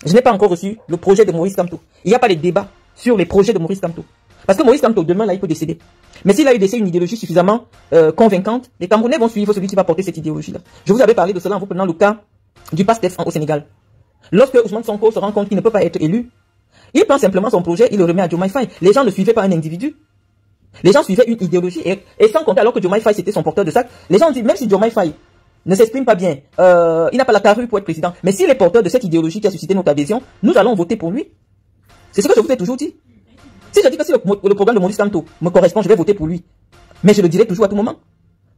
Je n'ai pas encore reçu le projet de Maurice Kamto. Il n'y a pas de débat sur les projets de Maurice Kamto. Parce que Maurice Kamto, demain, là, il peut décéder. Mais s'il a eu décédé une idéologie suffisamment convaincante, les Camerounais vont suivre celui qui va porter cette idéologie-là. Je vous avais parlé de cela en vous prenant le cas du PASTEF au Sénégal. Lorsque Ousmane Sonko se rend compte qu'il ne peut pas être élu, il prend simplement son projet, il le remet à Diomaye Faye. Les gens ne suivaient pas un individu. Les gens suivaient une idéologie. Et sans compter, alors que Diomaye Faye, c'était son porteur de sac, les gens disent, même si Diomaye Faye ne s'exprime pas bien, il n'a pas la carrure pour être président. Mais s'il est porteur de cette idéologie qui a suscité notre adhésion, nous allons voter pour lui. C'est ce que je vous ai toujours dit. Si je dis que si le programme de Maurice Kamto me correspond, je vais voter pour lui. Mais je le dirai toujours à tout moment.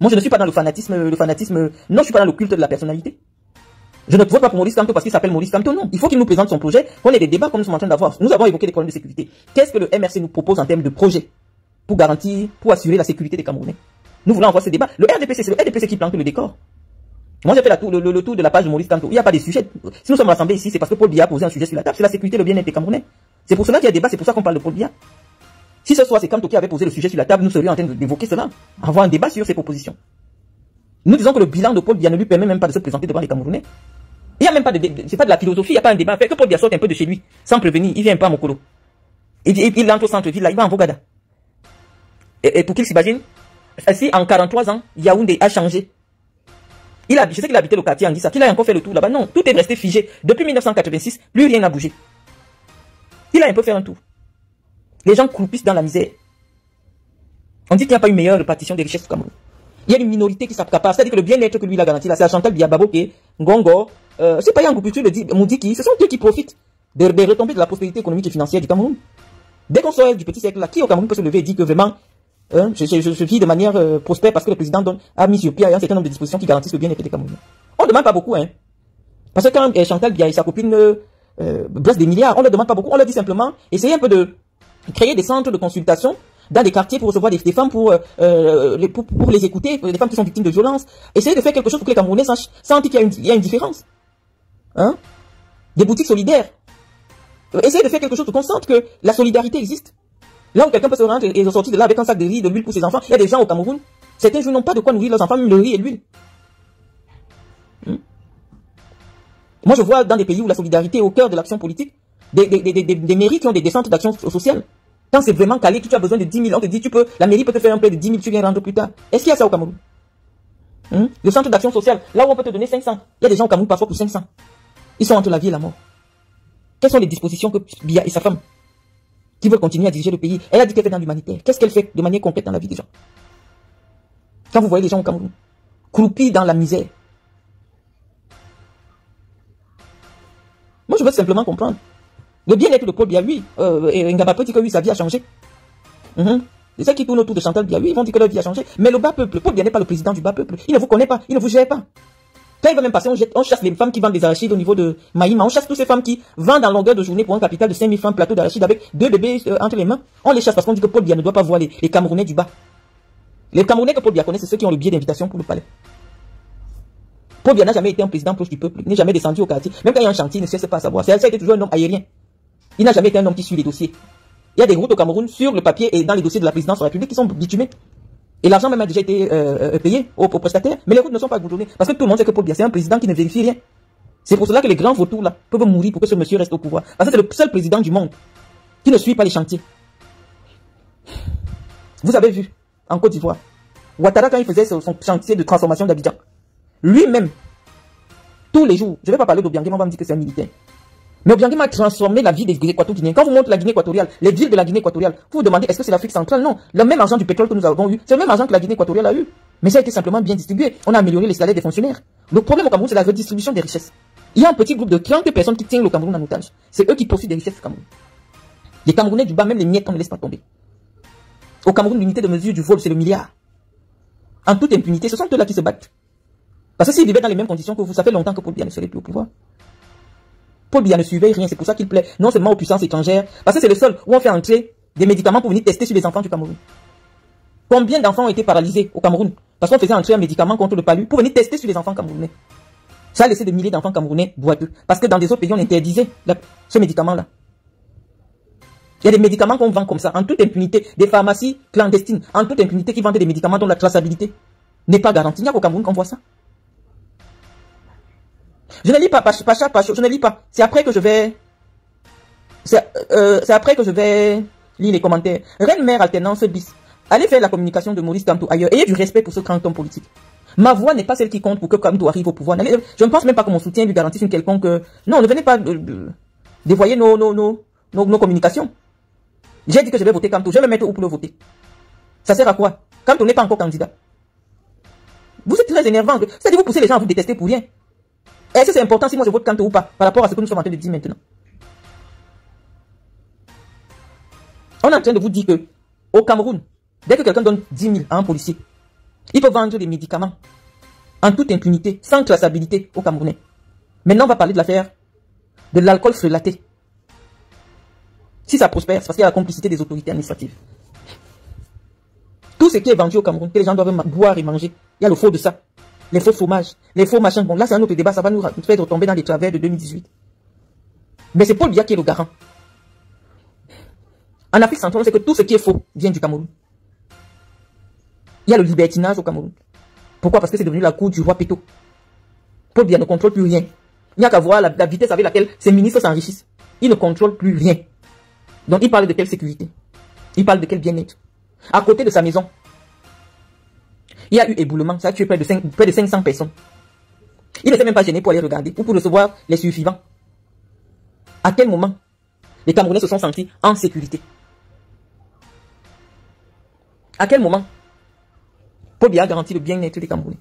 Moi, je ne suis pas dans le fanatisme. Non, je suis pas dans le culte de la personnalité. Je ne vote pas pour Maurice Kamto parce qu'il s'appelle Maurice Kamto, non. Il faut qu'il nous présente son projet, qu'on ait des débats comme nous sommes en train d'avoir. Nous avons évoqué des problèmes de sécurité. Qu'est-ce que le MRC nous propose en termes de projet pour garantir, pour assurer la sécurité des Camerounais? Nous voulons avoir ce débat. Le RDPC, c'est le RDPC qui plante le décor. Moi, j'ai fait le tour de la page de Maurice Kamto. Il n'y a pas de sujet. Si nous sommes rassemblés ici, c'est parce que Paul Biya a posé un sujet sur la table. C'est la sécurité et le bien-être des Camerounais. C'est pour cela qu'il y a débat, c'est pour ça qu'on parle de Paul Biya. Si ce soir c'est Kamto qui avait posé le sujet sur la table, nous serions en train d'évoquer cela, avoir un débat sur ces propositions. Nous disons que le bilan de Paul Biya ne lui permet même pas de se présenter devant les Camerounais. Il n'y a même pas de, c'est pas de la philosophie, il n'y a pas un débat. Fait que Paul Biya sorte un peu de chez lui, sans prévenir, il vient pas à Mokolo. Il entre au centre-ville, là, il va en Bogada. Et pour qu'il s'imagine, si en 43 ans, Yaoundé a changé. Je sais qu'il habitait le quartier Anguissa, qu'il a encore fait le tour là-bas. Non, tout est resté figé. Depuis 1986, plus rien n'a bougé. Il a un peu fait un tour. Les gens croupissent dans la misère. On dit qu'il n'y a pas une meilleure répartition des richesses au Cameroun. Il y a une minorité qui s'accapare. C'est-à-dire que le bien-être que lui il a garanti, là, c'est Chantal Biya Baboké, Ngongo, c'est pas Yango Putu, le dit, Moudiki, ce sont eux qui profitent des retombées de la prospérité économique et financière du Cameroun. Dès qu'on sort du petit siècle là, qui au Cameroun peut se lever et dire que vraiment, je vis de manière prospère parce que le président a mis sur pied un certain nombre de dispositions qui garantissent le bien-être des Camerounais. On ne demande pas beaucoup, hein. Parce que quand Chantal Biya et sa copine brassent des milliards, on ne leur demande pas beaucoup, on leur dit simplement, essayez un peu de créer des centres de consultation dans des quartiers pour recevoir des femmes pour les écouter, les femmes qui sont victimes de violences. Essayez de faire quelque chose pour que les Camerounais sentent qu'il y a une différence. Hein? Des boutiques solidaires. Essayez de faire quelque chose pour qu'on sente que la solidarité existe. Là où quelqu'un peut se rendre et ressortir de là avec un sac de riz, de l'huile pour ses enfants, il y a des gens au Cameroun, certains jours n'ont pas de quoi nourrir leurs enfants, même le riz et l'huile. Moi je vois dans des pays où la solidarité est au cœur de l'action politique, des mairies qui ont des centres d'action sociale. Quand c'est vraiment calé, que tu as besoin de 10 000, on te dit, la mairie peut te faire un prêt de 10 000, tu viens rendre plus tard. Est-ce qu'il y a ça au Cameroun? Le centre d'action sociale, là où on peut te donner 500. Il y a des gens au Cameroun parfois pour 500. Ils sont entre la vie et la mort. Quelles sont les dispositions que Biya et sa femme, qui veulent continuer à diriger le pays, elle a dit qu'elle fait dans l'humanitaire. Qu'est-ce qu'elle fait de manière concrète dans la vie des gens? Quand vous voyez les gens au Cameroun, croupis dans la misère. Moi je veux simplement comprendre. Le bien-être de Paul Biya, oui, et Ngaba peut dire que oui, sa vie a changé. C'est ça qui tourne autour de Chantal Biya, oui, ils vont dire que leur vie a changé. Mais le bas peuple, Paul Biya n'est pas le président du bas peuple. Il ne vous connaît pas, il ne vous gère pas. Quand il va même passer, on chasse les femmes qui vendent des arachides au niveau de Maïma. On chasse toutes ces femmes qui vendent en longueur de journée pour un capital de 5 000 francs plateau d'arachides avec 2 bébés entre les mains. On les chasse parce qu'on dit que Paul Biya ne doit pas voir les Camerounais du bas. Les Camerounais que Paul Biya connaît, c'est ceux qui ont le billet d'invitation pour le palais. Paul Biya n'a jamais été un président proche du peuple. Il n'est jamais descendu au quartier. Même quand il y a un chantier, il ne cesse pas à savoir. Ça a été toujours un homme aérien. Il n'a jamais été un homme qui suit les dossiers. Il y a des routes au Cameroun sur le papier et dans les dossiers de la présidence de la République qui sont bitumés. Et l'argent même a déjà été payé aux prestataires, mais les routes ne sont pas goudronnées. Parce que tout le monde sait que Paul Biya, c'est un président qui ne vérifie rien. C'est pour cela que les grands vautours là peuvent mourir pour que ce monsieur reste au pouvoir. Parce que c'est le seul président du monde qui ne suit pas les chantiers. Vous avez vu, en Côte d'Ivoire, Ouattara quand il faisait son chantier de transformation d'Abidjan, lui-même, tous les jours, je ne vais pas parler d'Obiangema, on va me dire que c'est un militaire. Mais Obiangema a transformé la vie des Équato-Guinéens. Quand vous montrez la Guinée équatoriale, les villes de la Guinée équatoriale, vous vous demandez est-ce que c'est l'Afrique centrale? Non. Le même argent du pétrole que nous avons eu, c'est le même argent que la Guinée équatoriale a eu. Mais ça a été simplement bien distribué. On a amélioré les salaires des fonctionnaires. Le problème au Cameroun, c'est la redistribution des richesses. Il y a un petit groupe de 30 personnes qui tiennent le Cameroun en otage. C'est eux qui profitent des richesses du Cameroun. Les Camerounais du bas, même les miettes, on ne laisse pas tomber. Au Cameroun, l'unité de mesure du vol, c'est le milliard. En toute impunité, ce sont eux là qui se battent. Parce que s'ils vivaient dans les mêmes conditions que vous, ça fait longtemps que Paul Biya ne serait plus au pouvoir. Paul Biya ne surveille rien, c'est pour ça qu'il plaît non seulement aux puissances étrangères, parce que c'est le seul où on fait entrer des médicaments pour venir tester sur les enfants du Cameroun. Combien d'enfants ont été paralysés au Cameroun parce qu'on faisait entrer un médicament contre le palu pour venir tester sur les enfants camerounais. Ça a laissé des milliers d'enfants camerounais boiteux, parce que dans des autres pays on interdisait ce médicament-là. Il y a des médicaments qu'on vend comme ça, en toute impunité, des pharmacies clandestines, en toute impunité qui vendaient des médicaments dont la traçabilité n'est pas garantie. Il n'y a qu'au Cameroun qu'on voit ça. Je ne lis pas, je ne lis pas. C'est après que je vais... C'est après que je vais lire les commentaires. Reine-mère alternance bis. Allez faire la communication de Maurice Kamto ailleurs. Ayez du respect pour ce grand homme politique. Ma voix n'est pas celle qui compte pour que Kamto arrive au pouvoir. Je ne pense même pas que mon soutien lui garantisse une quelconque... Non, ne venez pas dévoyer nos communications. J'ai dit que je vais voter Kamto. Je vais me mettre où pour le voter. Ça sert à quoi? Kamto n'est pas encore candidat. Vous êtes très énervant. C'est-à-dire vous poussez les gens à vous détester pour rien. Est-ce que c'est important si moi je vote Kamto ou pas par rapport à ce que nous sommes en train de dire maintenant? On est en train de vous dire que au Cameroun, dès que quelqu'un donne 10 000 à un policier, il peut vendre des médicaments en toute impunité, sans traçabilité au Camerounais. Maintenant, on va parler de l'affaire de l'alcool frelaté. Si ça prospère, c'est parce qu'il y a la complicité des autorités administratives. Tout ce qui est vendu au Cameroun, que les gens doivent boire et manger, il y a le faux de ça. Les faux fromages, les faux machins. Bon, là, c'est un autre débat, ça va nous faire retomber dans les travers de 2018. Mais c'est Paul Biya qui est le garant. En Afrique centrale, on sait que tout ce qui est faux vient du Cameroun. Il y a le libertinage au Cameroun. Pourquoi? Parce que c'est devenu la cour du roi Péto. Paul Biya ne contrôle plus rien. Il n'y a qu'à voir la vitesse avec laquelle ces ministres s'enrichissent. Ils ne contrôlent plus rien. Donc, il parle de quelle sécurité? Il parle de quel bien-être? À côté de sa maison, il y a eu éboulement. Ça a tué près de 500 personnes. Il ne s'est même pas gêné pour aller regarder ou pour recevoir les survivants. À quel moment les Camerounais se sont sentis en sécurité? À quel moment Paul Biya a garanti le bien-être des Camerounais?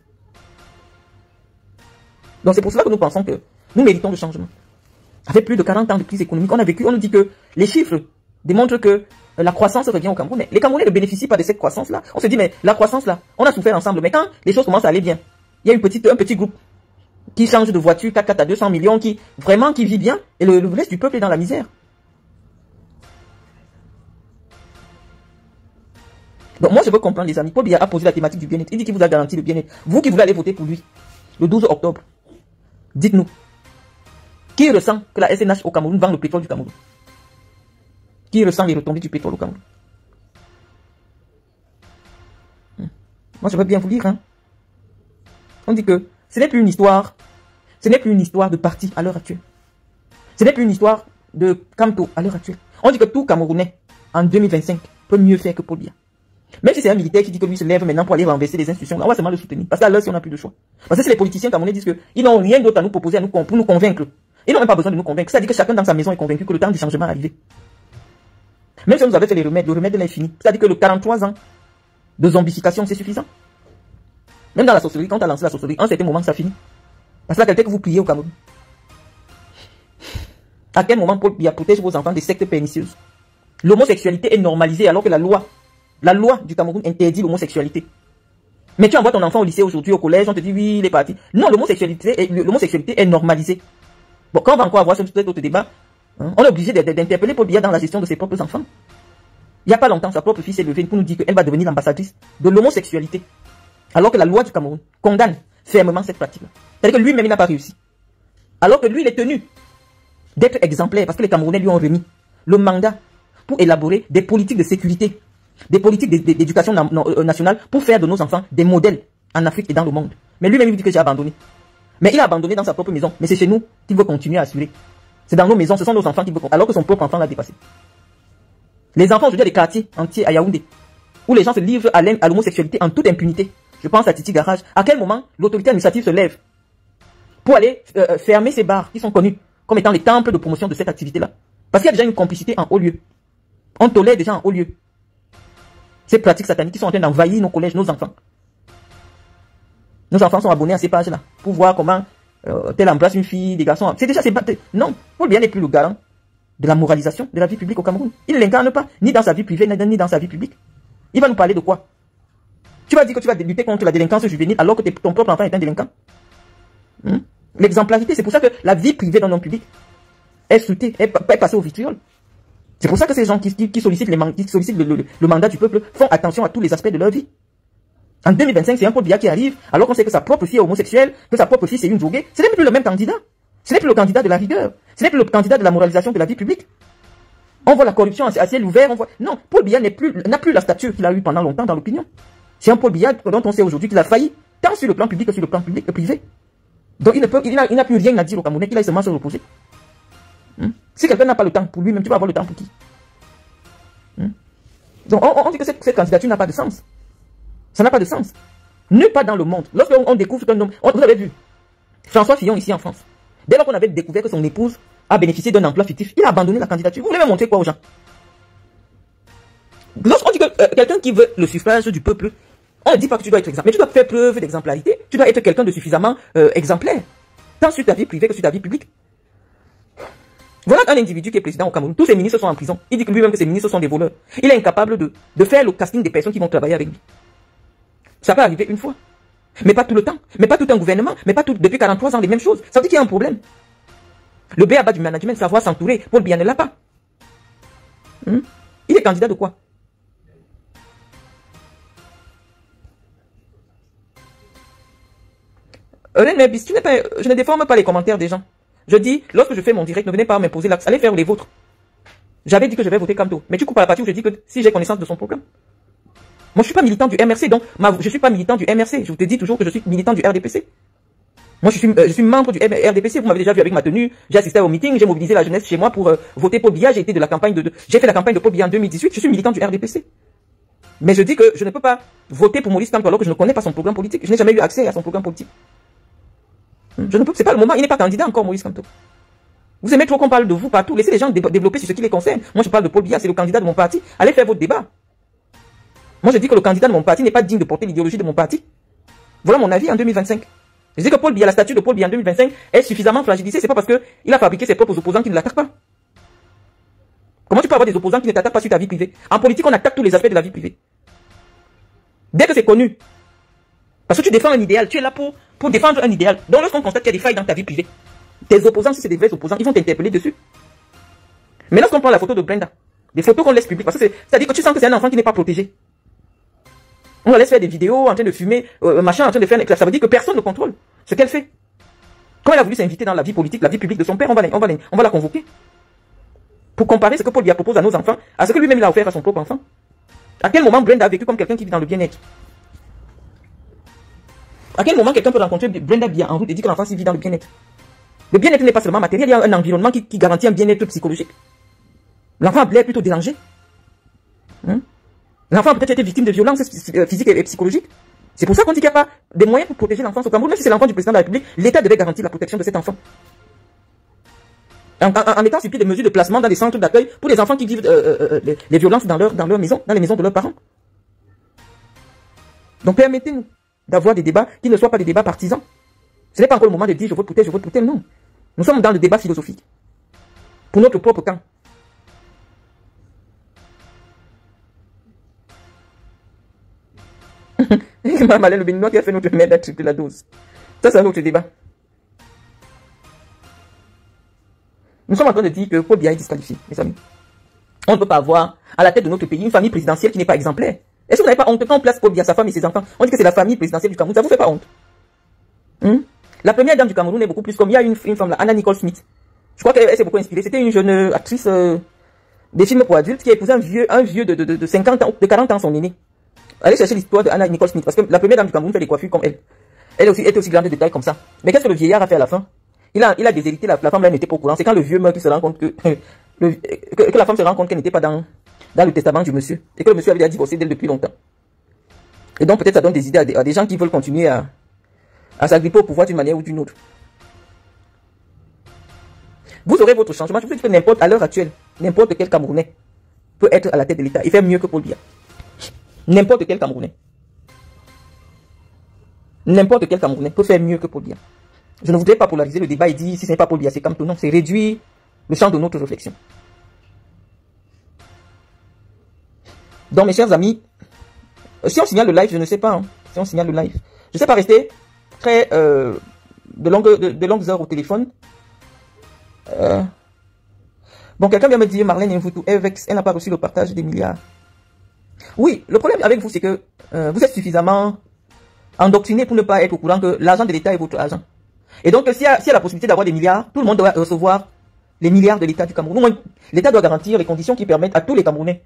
Donc c'est pour cela que nous pensons que nous méritons le changement. Avec plus de 40 ans de crise économique, on nous dit que les chiffres démontrent que la croissance revient aux Camerounais. Les Camerounais ne bénéficient pas de cette croissance-là. On se dit, mais la croissance-là, on a souffert ensemble. Mais quand les choses commencent à aller bien, il y a un petit groupe qui change de voiture 4x4 à 200 millions, qui vit bien, et le reste du peuple est dans la misère. Donc moi je veux comprendre les amis. Paul Biya a posé la thématique du bien-être. Il dit qu'il vous a garanti le bien-être. Vous qui voulez aller voter pour lui, le 12 octobre, dites-nous, qui ressent que la SNH au Cameroun vend le pétrole du Cameroun? Qui ressent les retombées du pétrole au Cameroun? Moi je veux bien vous lire. Hein. On dit que ce n'est plus une histoire. Ce n'est plus une histoire de parti à l'heure actuelle. Ce n'est plus une histoire de Camto à l'heure actuelle. On dit que tout Camerounais en 2025 peut mieux faire que Paul Biya. Même si c'est un militaire qui dit que lui se lève maintenant pour aller renverser les institutions, on va seulement le soutenir. Parce qu'à l'heure, si on n'a plus de choix. Parce que si les politiciens camerounais disent qu'ils n'ont rien d'autre à nous proposer, pour nous convaincre, ils n'ont même pas besoin de nous convaincre. C'est-à-dire que chacun dans sa maison est convaincu que le temps du changement est arrivé. Même si on nous avait fait les remèdes, le remède de l'infini. C'est-à-dire que le 43 ans de zombification, c'est suffisant. Même dans la sorcellerie, quand on a lancé la sorcellerie, en certain moment, ça finit. Parce que la qualité que vous priez au Cameroun. À quel moment Paul Biya protège vos enfants des sectes pernicieuses? L'homosexualité est normalisée alors que la loi du Cameroun interdit l'homosexualité. Mais tu envoies ton enfant au lycée aujourd'hui, au collège, on te dit oui, il est parti. Non, l'homosexualité est normalisée. Bon, quand on va encore avoir cet autre débat, hein, on est obligé d'interpeller Paul Biya dans la gestion de ses propres enfants. Il n'y a pas longtemps, sa propre fille s'est levée pour nous dire qu'elle va devenir l'ambassadrice de l'homosexualité. Alors que la loi du Cameroun condamne fermement cette pratique-là. C'est-à-dire que lui-même, il n'a pas réussi. Alors que lui, il est tenu d'être exemplaire parce que les Camerounais lui ont remis le mandat pour élaborer des politiques de sécurité, des politiques d'éducation nationale pour faire de nos enfants des modèles en Afrique et dans le monde. Mais lui-même, il dit que j'ai abandonné. Mais il a abandonné dans sa propre maison. Mais c'est chez nous qu'il veut continuer à assurer. C'est dans nos maisons, ce sont nos enfants qui veulent, alors que son propre enfant l'a dépassé. Les enfants aujourd'hui, des quartiers entiers à Yaoundé, où les gens se livrent à l'homosexualité en toute impunité. Je pense à Titi Garage. À quel moment l'autorité administrative se lève pour aller fermer ces bars qui sont connus comme étant les temples de promotion de cette activité-là? Parce qu'il y a déjà une complicité en haut lieu. On tolère déjà en haut lieu ces pratiques sataniques qui sont en train d'envahir nos collèges, nos enfants. Nos enfants sont abonnés à ces pages-là pour voir comment tel embrasse une fille, des garçons. C'est déjà ces batailles. Non, Paul Biya n'est plus le garant de la moralisation de la vie publique au Cameroun. Il ne l'incarne pas, ni dans sa vie privée, ni dans sa vie publique. Il va nous parler de quoi? Tu vas dire que tu vas lutter contre la délinquance juvénile alors que ton propre enfant est un délinquant. L'exemplarité, c'est pour ça que la vie privée dans le public est scrutée, est passée au vitriol. C'est pour ça que ces gens qui sollicitent, le mandat du peuple font attention à tous les aspects de leur vie. En 2025, c'est un Paul Biya qui arrive, alors qu'on sait que sa propre fille est homosexuelle, que sa propre fille c'est une droguée. Ce n'est plus le même candidat. Ce n'est plus le candidat de la rigueur. Ce n'est plus le candidat de la moralisation de la vie publique. On voit la corruption à ciel ouvert. Non, Paul Biya n'a plus la stature qu'il a eue pendant longtemps dans l'opinion. C'est un Paul Biya dont on sait aujourd'hui qu'il a failli, tant sur le plan public que sur le plan privé. Donc il n'a plus rien à dire au Camerounais, qu'il a seulement se reposer. Si quelqu'un n'a pas le temps pour lui-même, tu vas avoir le temps pour qui? Donc on dit que cette candidature n'a pas de sens. Ça n'a pas de sens. Nulle part dans le monde. Lorsqu'on découvre qu'un homme... Vous avez vu, François Fillon ici en France, dès lors qu'on avait découvert que son épouse a bénéficié d'un emploi fictif, il a abandonné la candidature. Vous voulez même montrer quoi aux gens? Lorsqu'on dit que quelqu'un qui veut le suffrage du peuple, on ne dit pas que tu dois être exemplaire, mais tu dois faire preuve d'exemplarité. Tu dois être quelqu'un de suffisamment exemplaire, tant sur ta vie privée que sur ta vie publique. Voilà un individu qui est président au Cameroun. Tous ses ministres sont en prison. Il dit que lui-même que ses ministres sont des voleurs. Il est incapable de faire le casting des personnes qui vont travailler avec lui. Ça peut arriver une fois. Mais pas tout le temps. Mais pas tout un gouvernement. Mais pas tout, depuis 43 ans, les mêmes choses. Ça veut dire qu'il y a un problème. Le B.A.B.A. du management, savoir s'entourer. Paul Biya ne l'a pas. Il est candidat de quoi? Mais je ne déforme pas les commentaires des gens. Je dis, lorsque je fais mon direct, ne venez pas m'imposer l'axe. Allez faire les vôtres. J'avais dit que je vais voter Camto. Mais tu coupes à la partie où je dis que si j'ai connaissance de son programme. Moi, je suis pas militant du MRC, donc je suis pas militant du MRC. Je te dis toujours que je suis militant du RDPC. Moi, je suis membre du RDPC. Vous m'avez déjà vu avec ma tenue. J'ai assisté au meeting. J'ai mobilisé la jeunesse chez moi pour voter Paul Biya. J'ai été de la campagne j'ai fait la campagne de Paul Biya en 2018. Je suis militant du RDPC. Mais je dis que je ne peux pas voter pour Maurice Kamto alors que je ne connais pas son programme politique. Je n'ai jamais eu accès à son programme politique. Je ne peux, c'est pas le moment. Il n'est pas candidat encore, Maurice Kamto. Vous aimez trop qu'on parle de vous partout. Laissez les gens développer sur ce qui les concerne. Moi, je parle de Paul Biya. C'est le candidat de mon parti. Allez faire votre débat. Moi, je dis que le candidat de mon parti n'est pas digne de porter l'idéologie de mon parti. Voilà mon avis en 2025. Je dis que Paul Biya, la statue de Paul Biya en 2025 est suffisamment fragilisée. C'est pas parce qu'il a fabriqué ses propres opposants qui ne l'attaquent pas. Comment tu peux avoir des opposants qui ne t'attaquent pas sur ta vie privée? En politique, on attaque tous les aspects de la vie privée. Dès que c'est connu. Parce que tu défends un idéal. Tu es là pour défendre un idéal. Donc lorsqu'on constate qu'il y a des failles dans ta vie privée, tes opposants, si c'est des vrais opposants, ils vont t'interpeller dessus. Mais lorsqu'on prend la photo de Brenda, des photos qu'on laisse publiques, parce que c'est-à-dire que tu sens que c'est un enfant qui n'est pas protégé. On la laisse faire des vidéos en train de fumer, machin, en train de faire... Ça veut dire que personne ne contrôle ce qu'elle fait. Quand elle a voulu s'inviter dans la vie politique, la vie publique de son père, on va la convoquer. Pour comparer ce que Paul Biya propose à nos enfants, à ce que lui-même il a offert à son propre enfant. À quel moment Brenda a vécu comme quelqu'un qui vit dans le bien-être? À quel moment quelqu'un peut rencontrer Brenda Biya en route et dire que l'enfant vit dans le bien-être? Le bien-être n'est pas seulement matériel, il y a un environnement qui garantit un bien-être psychologique. L'enfant a plutôt dérangé. L'enfant a peut-être été victime de violences physiques et psychologiques. C'est pour ça qu'on dit qu'il n'y a pas des moyens pour protéger l'enfance au Cameroun. Même si c'est l'enfant du président de la République, l'État devait garantir la protection de cet enfant. En mettant sur pied des mesures de placement dans des centres d'accueil pour les enfants qui vivent les violences dans leur maison, dans les maisons de leurs parents. Donc permettez-nous d'avoir des débats qui ne soient pas des débats partisans. Ce n'est pas encore le moment de dire je vote pour tel, non. Nous sommes dans le débat philosophique. Pour notre propre camp. Malin le béninois qui a fait notre merde à tripler la dose. Ça, c'est un autre débat. Nous sommes en train de dire que Paul Biya est disqualifié, mes amis. On ne peut pas avoir à la tête de notre pays une famille présidentielle qui n'est pas exemplaire. Est-ce que vous n'avez pas honte quand on place Paul Biya, sa femme et ses enfants? On dit que c'est la famille présidentielle du Cameroun. Ça vous fait pas honte? La première dame du Cameroun est beaucoup plus comme il y a une femme là, Anna Nicole Smith. Je crois qu'elle s'est beaucoup inspirée. C'était une jeune actrice des films pour adultes qui a épousé un vieux de 50 ans, de 40 ans, son aîné. Allez chercher l'histoire de Anna Nicole Smith, parce que la première dame du Cameroun fait des coiffures comme elle. Elle était aussi grande de taille comme ça. Mais qu'est-ce que le vieillard a fait à la fin? Il a déshérité, la femme là n'était pas au courant. C'est quand le vieux meurt qu'il se rend compte que la femme se rend compte qu'elle n'était pas dans le testament du monsieur. Et que le monsieur avait déjà divorcé d'elle depuis longtemps. Et donc peut-être ça donne des idées à des gens qui veulent continuer à s'agripper au pouvoir d'une manière ou d'une autre. Vous aurez votre changement. Je vous dis que n'importe, à l'heure actuelle, n'importe quel Camerounais peut être à la tête de l'État et faire mieux que Paul Biya. N'importe quel Camerounais. N'importe quel Camerounais peut faire mieux que Paul Biya. Je ne voudrais pas polariser le débat et dire si ce n'est pas Paul Biya, c'est Kamto. Non, c'est réduire le champ de notre réflexion. Donc mes chers amis, si on signale le live, je ne sais pas, si on signale le live, je ne sais pas rester très de longues heures au téléphone. Bon, quelqu'un vient me dire, Marlène Mvutu, elle n'a pas reçu le partage des milliards. Oui, le problème avec vous, c'est que vous êtes suffisamment endoctriné pour ne pas être au courant que l'argent de l'État est votre argent. Et donc, s'il y a la possibilité d'avoir des milliards, tout le monde doit recevoir les milliards de l'État du Cameroun. L'État doit garantir les conditions qui permettent à tous les Camerounais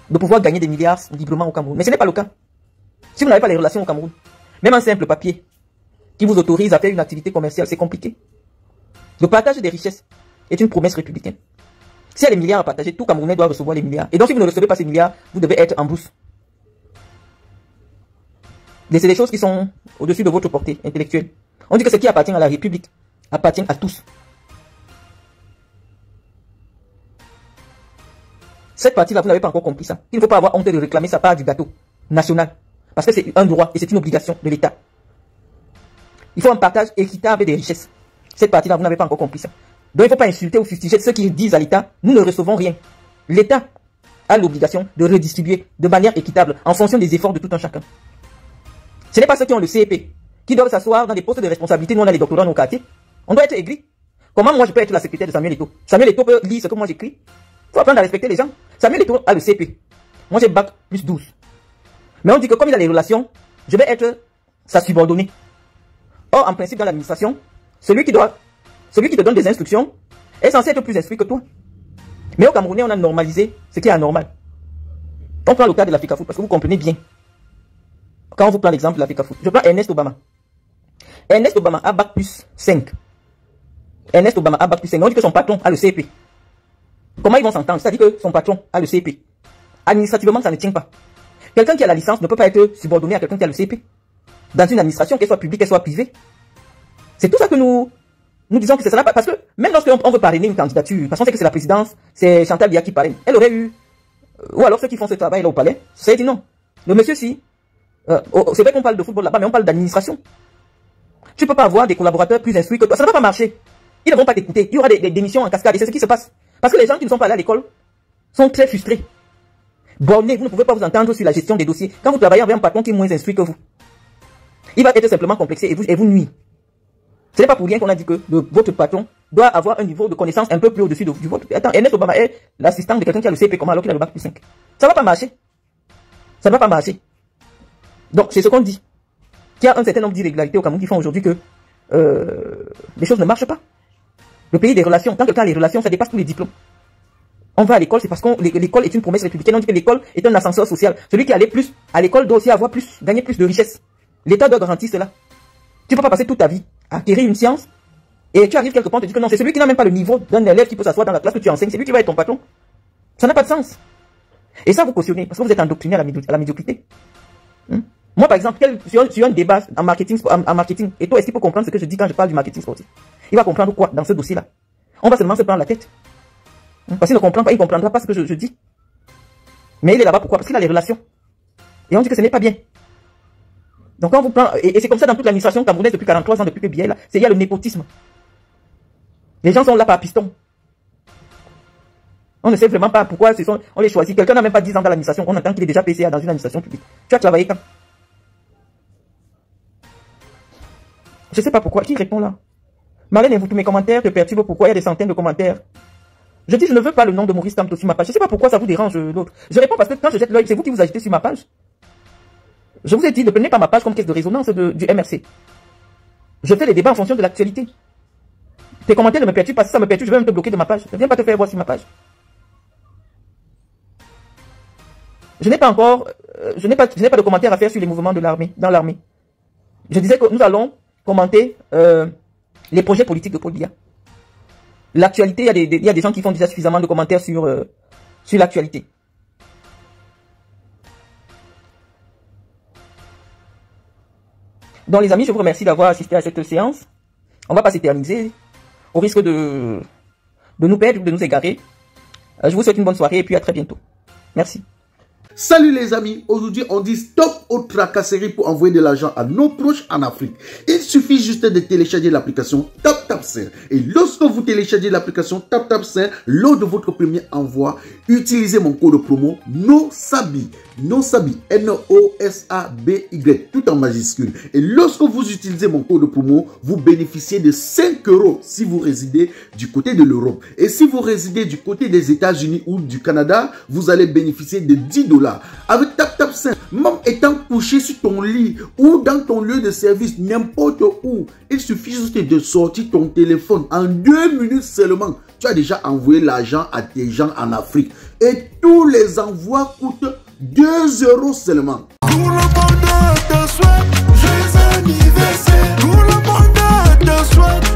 de pouvoir gagner des milliards librement au Cameroun. Mais ce n'est pas le cas. Si vous n'avez pas les relations au Cameroun, même un simple papier qui vous autorise à faire une activité commerciale, c'est compliqué. Le partage des richesses est une promesse républicaine. S'il y a des milliards à partager, tout Camerounais doit recevoir les milliards. Et donc, si vous ne recevez pas ces milliards, vous devez être en brousse. C'est des choses qui sont au-dessus de votre portée intellectuelle. On dit que ce qui appartient à la République appartient à tous. Cette partie-là, vous n'avez pas encore compris ça. Il ne faut pas avoir honte de réclamer sa part du gâteau national. Parce que c'est un droit et c'est une obligation de l'État. Il faut un partage équitable des richesses. Cette partie-là, vous n'avez pas encore compris ça. Donc il ne faut pas insulter ou fustiger ceux qui disent à l'État, nous ne recevons rien. L'État a l'obligation de redistribuer de manière équitable en fonction des efforts de tout un chacun. Ce n'est pas ceux qui ont le CEP qui doivent s'asseoir dans des postes de responsabilité. Nous, on a les doctorats dans nos quartiers. On doit être aigris. Comment moi je peux être la secrétaire de Samuel Eto'o? Samuel Eto'o peut lire ce que moi j'écris. Il faut apprendre à respecter les gens. Samuel Eto'o a le CP. Moi j'ai bac plus 12. Mais on dit que comme il a les relations, je vais être sa subordonnée. Or, en principe, dans l'administration, celui qui te donne des instructions est censé être plus instruit que toi. Mais au Camerounais, on a normalisé ce qui est anormal. On prend le cas de l'Africa Foot parce que vous comprenez bien. Quand on vous prend l'exemple de l'Africa Foot, je prends Ernest Obama. Ernest Obama a bac plus 5. Ernest Obama a bac plus 5. On dit que son patron a le CP. Comment ils vont s'entendre? C'est-à-dire que son patron a le CP. Administrativement, ça ne tient pas. Quelqu'un qui a la licence ne peut pas être subordonné à quelqu'un qui a le CP. Dans une administration, qu'elle soit publique, qu'elle soit privée. C'est tout ça que nous disons que c'est cela. Parce que même lorsqu'on veut parrainer une candidature, parce qu'on sait que c'est la présidence, c'est Chantal Biya qui parraine. Elle aurait eu... ou alors ceux qui font ce travail là au palais, ça a dit non. Le monsieur, si... c'est vrai qu'on parle de football là-bas, mais on parle d'administration. Tu ne peux pas avoir des collaborateurs plus instruits que toi. Ça ne va pas marcher. Ils ne vont pas t'écouter. Il y aura des démissions en cascade. Et c'est ce qui se passe. Parce que les gens qui ne sont pas allés à l'école sont très frustrés. Bornés, vous ne pouvez pas vous entendre sur la gestion des dossiers. Quand vous travaillez avec un patron qui est moins instruit que vous, il va être simplement complexé et vous nuit. Ce n'est pas pour rien qu'on a dit que votre patron doit avoir un niveau de connaissance un peu plus au-dessus du vôtre. Attends, Ernest Obama est l'assistant de quelqu'un qui a le CP comment alors qu'il a le bac plus 5. Ça ne va pas marcher. Ça ne va pas marcher. Donc, c'est ce qu'on dit. Il y a un certain nombre d'irrégularités au Cameroun qui font aujourd'hui que les choses ne marchent pas. Le pays des relations, quand quelqu'un a les relations, ça dépasse tous les diplômes. On va à l'école, c'est parce que l'école est une promesse républicaine. On dit que l'école est un ascenseur social. Celui qui allait plus à l'école doit aussi avoir plus, gagner plus de richesse. L'État doit garantir cela. Tu ne peux pas passer toute ta vie à acquérir une science et tu arrives quelque part et tu dis que non, c'est celui qui n'a même pas le niveau d'un élève qui peut s'asseoir dans la classe que tu enseignes. C'est lui qui va être ton patron. Ça n'a pas de sens. Et ça, vous cautionnez parce que vous êtes endoctriné à la médiocrité. Moi, par exemple, sur un débat en marketing, et toi, est-ce qu'il peut comprendre ce que je dis quand je parle du marketing sportif? Il va comprendre quoi dans ce dossier-là? On va seulement se prendre la tête. Parce qu'il ne comprend pas, il ne comprendra pas ce que je dis. Mais il est là-bas pourquoi? Parce qu'il a les relations. Et on dit que ce n'est pas bien. Donc on vous prend, et c'est comme ça dans toute l'administration camerounaise depuis 43 ans, depuis que Biya est là, il y a le népotisme. Les gens sont là par piston. On ne sait vraiment pas pourquoi on les choisit. Quelqu'un n'a même pas 10 ans dans l'administration, on entend qu'il est déjà PCA dans une administration publique. Tu as travaillé quand? Je ne sais pas pourquoi. Qui répond là? Marlène, tous mes commentaires te perturbent. Pourquoi il y a des centaines de commentaires? Je dis, je ne veux pas le nom de Maurice Kamto sur ma page. Je ne sais pas pourquoi ça vous dérange l'autre. Je réponds parce que quand je jette l'œil, c'est vous qui vous agitez sur ma page. Je vous ai dit, ne prenez pas ma page comme caisse de résonance du MRC. Je fais les débats en fonction de l'actualité. Tes commentaires ne me perturbent pas. Si ça me perturbe, je vais même te bloquer de ma page. Ne viens pas te faire voir sur ma page. Je n'ai pas de commentaires à faire sur les mouvements de l'armée, dans l'armée. Je disais que nous allons commenter les projets politiques de Paul Biya. L'actualité, il y a des gens qui font déjà suffisamment de commentaires sur l'actualité. Donc les amis, je vous remercie d'avoir assisté à cette séance. On ne va pas s'éterniser au risque de nous perdre ou de nous égarer. Je vous souhaite une bonne soirée et puis à très bientôt. Merci. Salut les amis, aujourd'hui on dit stop aux tracasseries pour envoyer de l'argent à nos proches en Afrique. Il suffit juste de télécharger l'application TapTapSend. Et lorsque vous téléchargez l'application TapTapSend, lors de votre premier envoi, utilisez mon code promo NOSABI. NOSABI, N-O-S-A-B-Y, tout en majuscule. Et lorsque vous utilisez mon code promo, vous bénéficiez de 5 € si vous résidez du côté de l'Europe. Et si vous résidez du côté des États-Unis ou du Canada, vous allez bénéficier de 10 $. Avec TapTapSend, même étant couché sur ton lit ou dans ton lieu de service, n'importe où, il suffit juste de sortir ton téléphone. En 2 minutes seulement, tu as déjà envoyé l'argent à tes gens en Afrique. Et tous les envois coûtent 2 € seulement. Tout le monde te souhaite, joyeux anniversaire. Tout le monde te souhaite.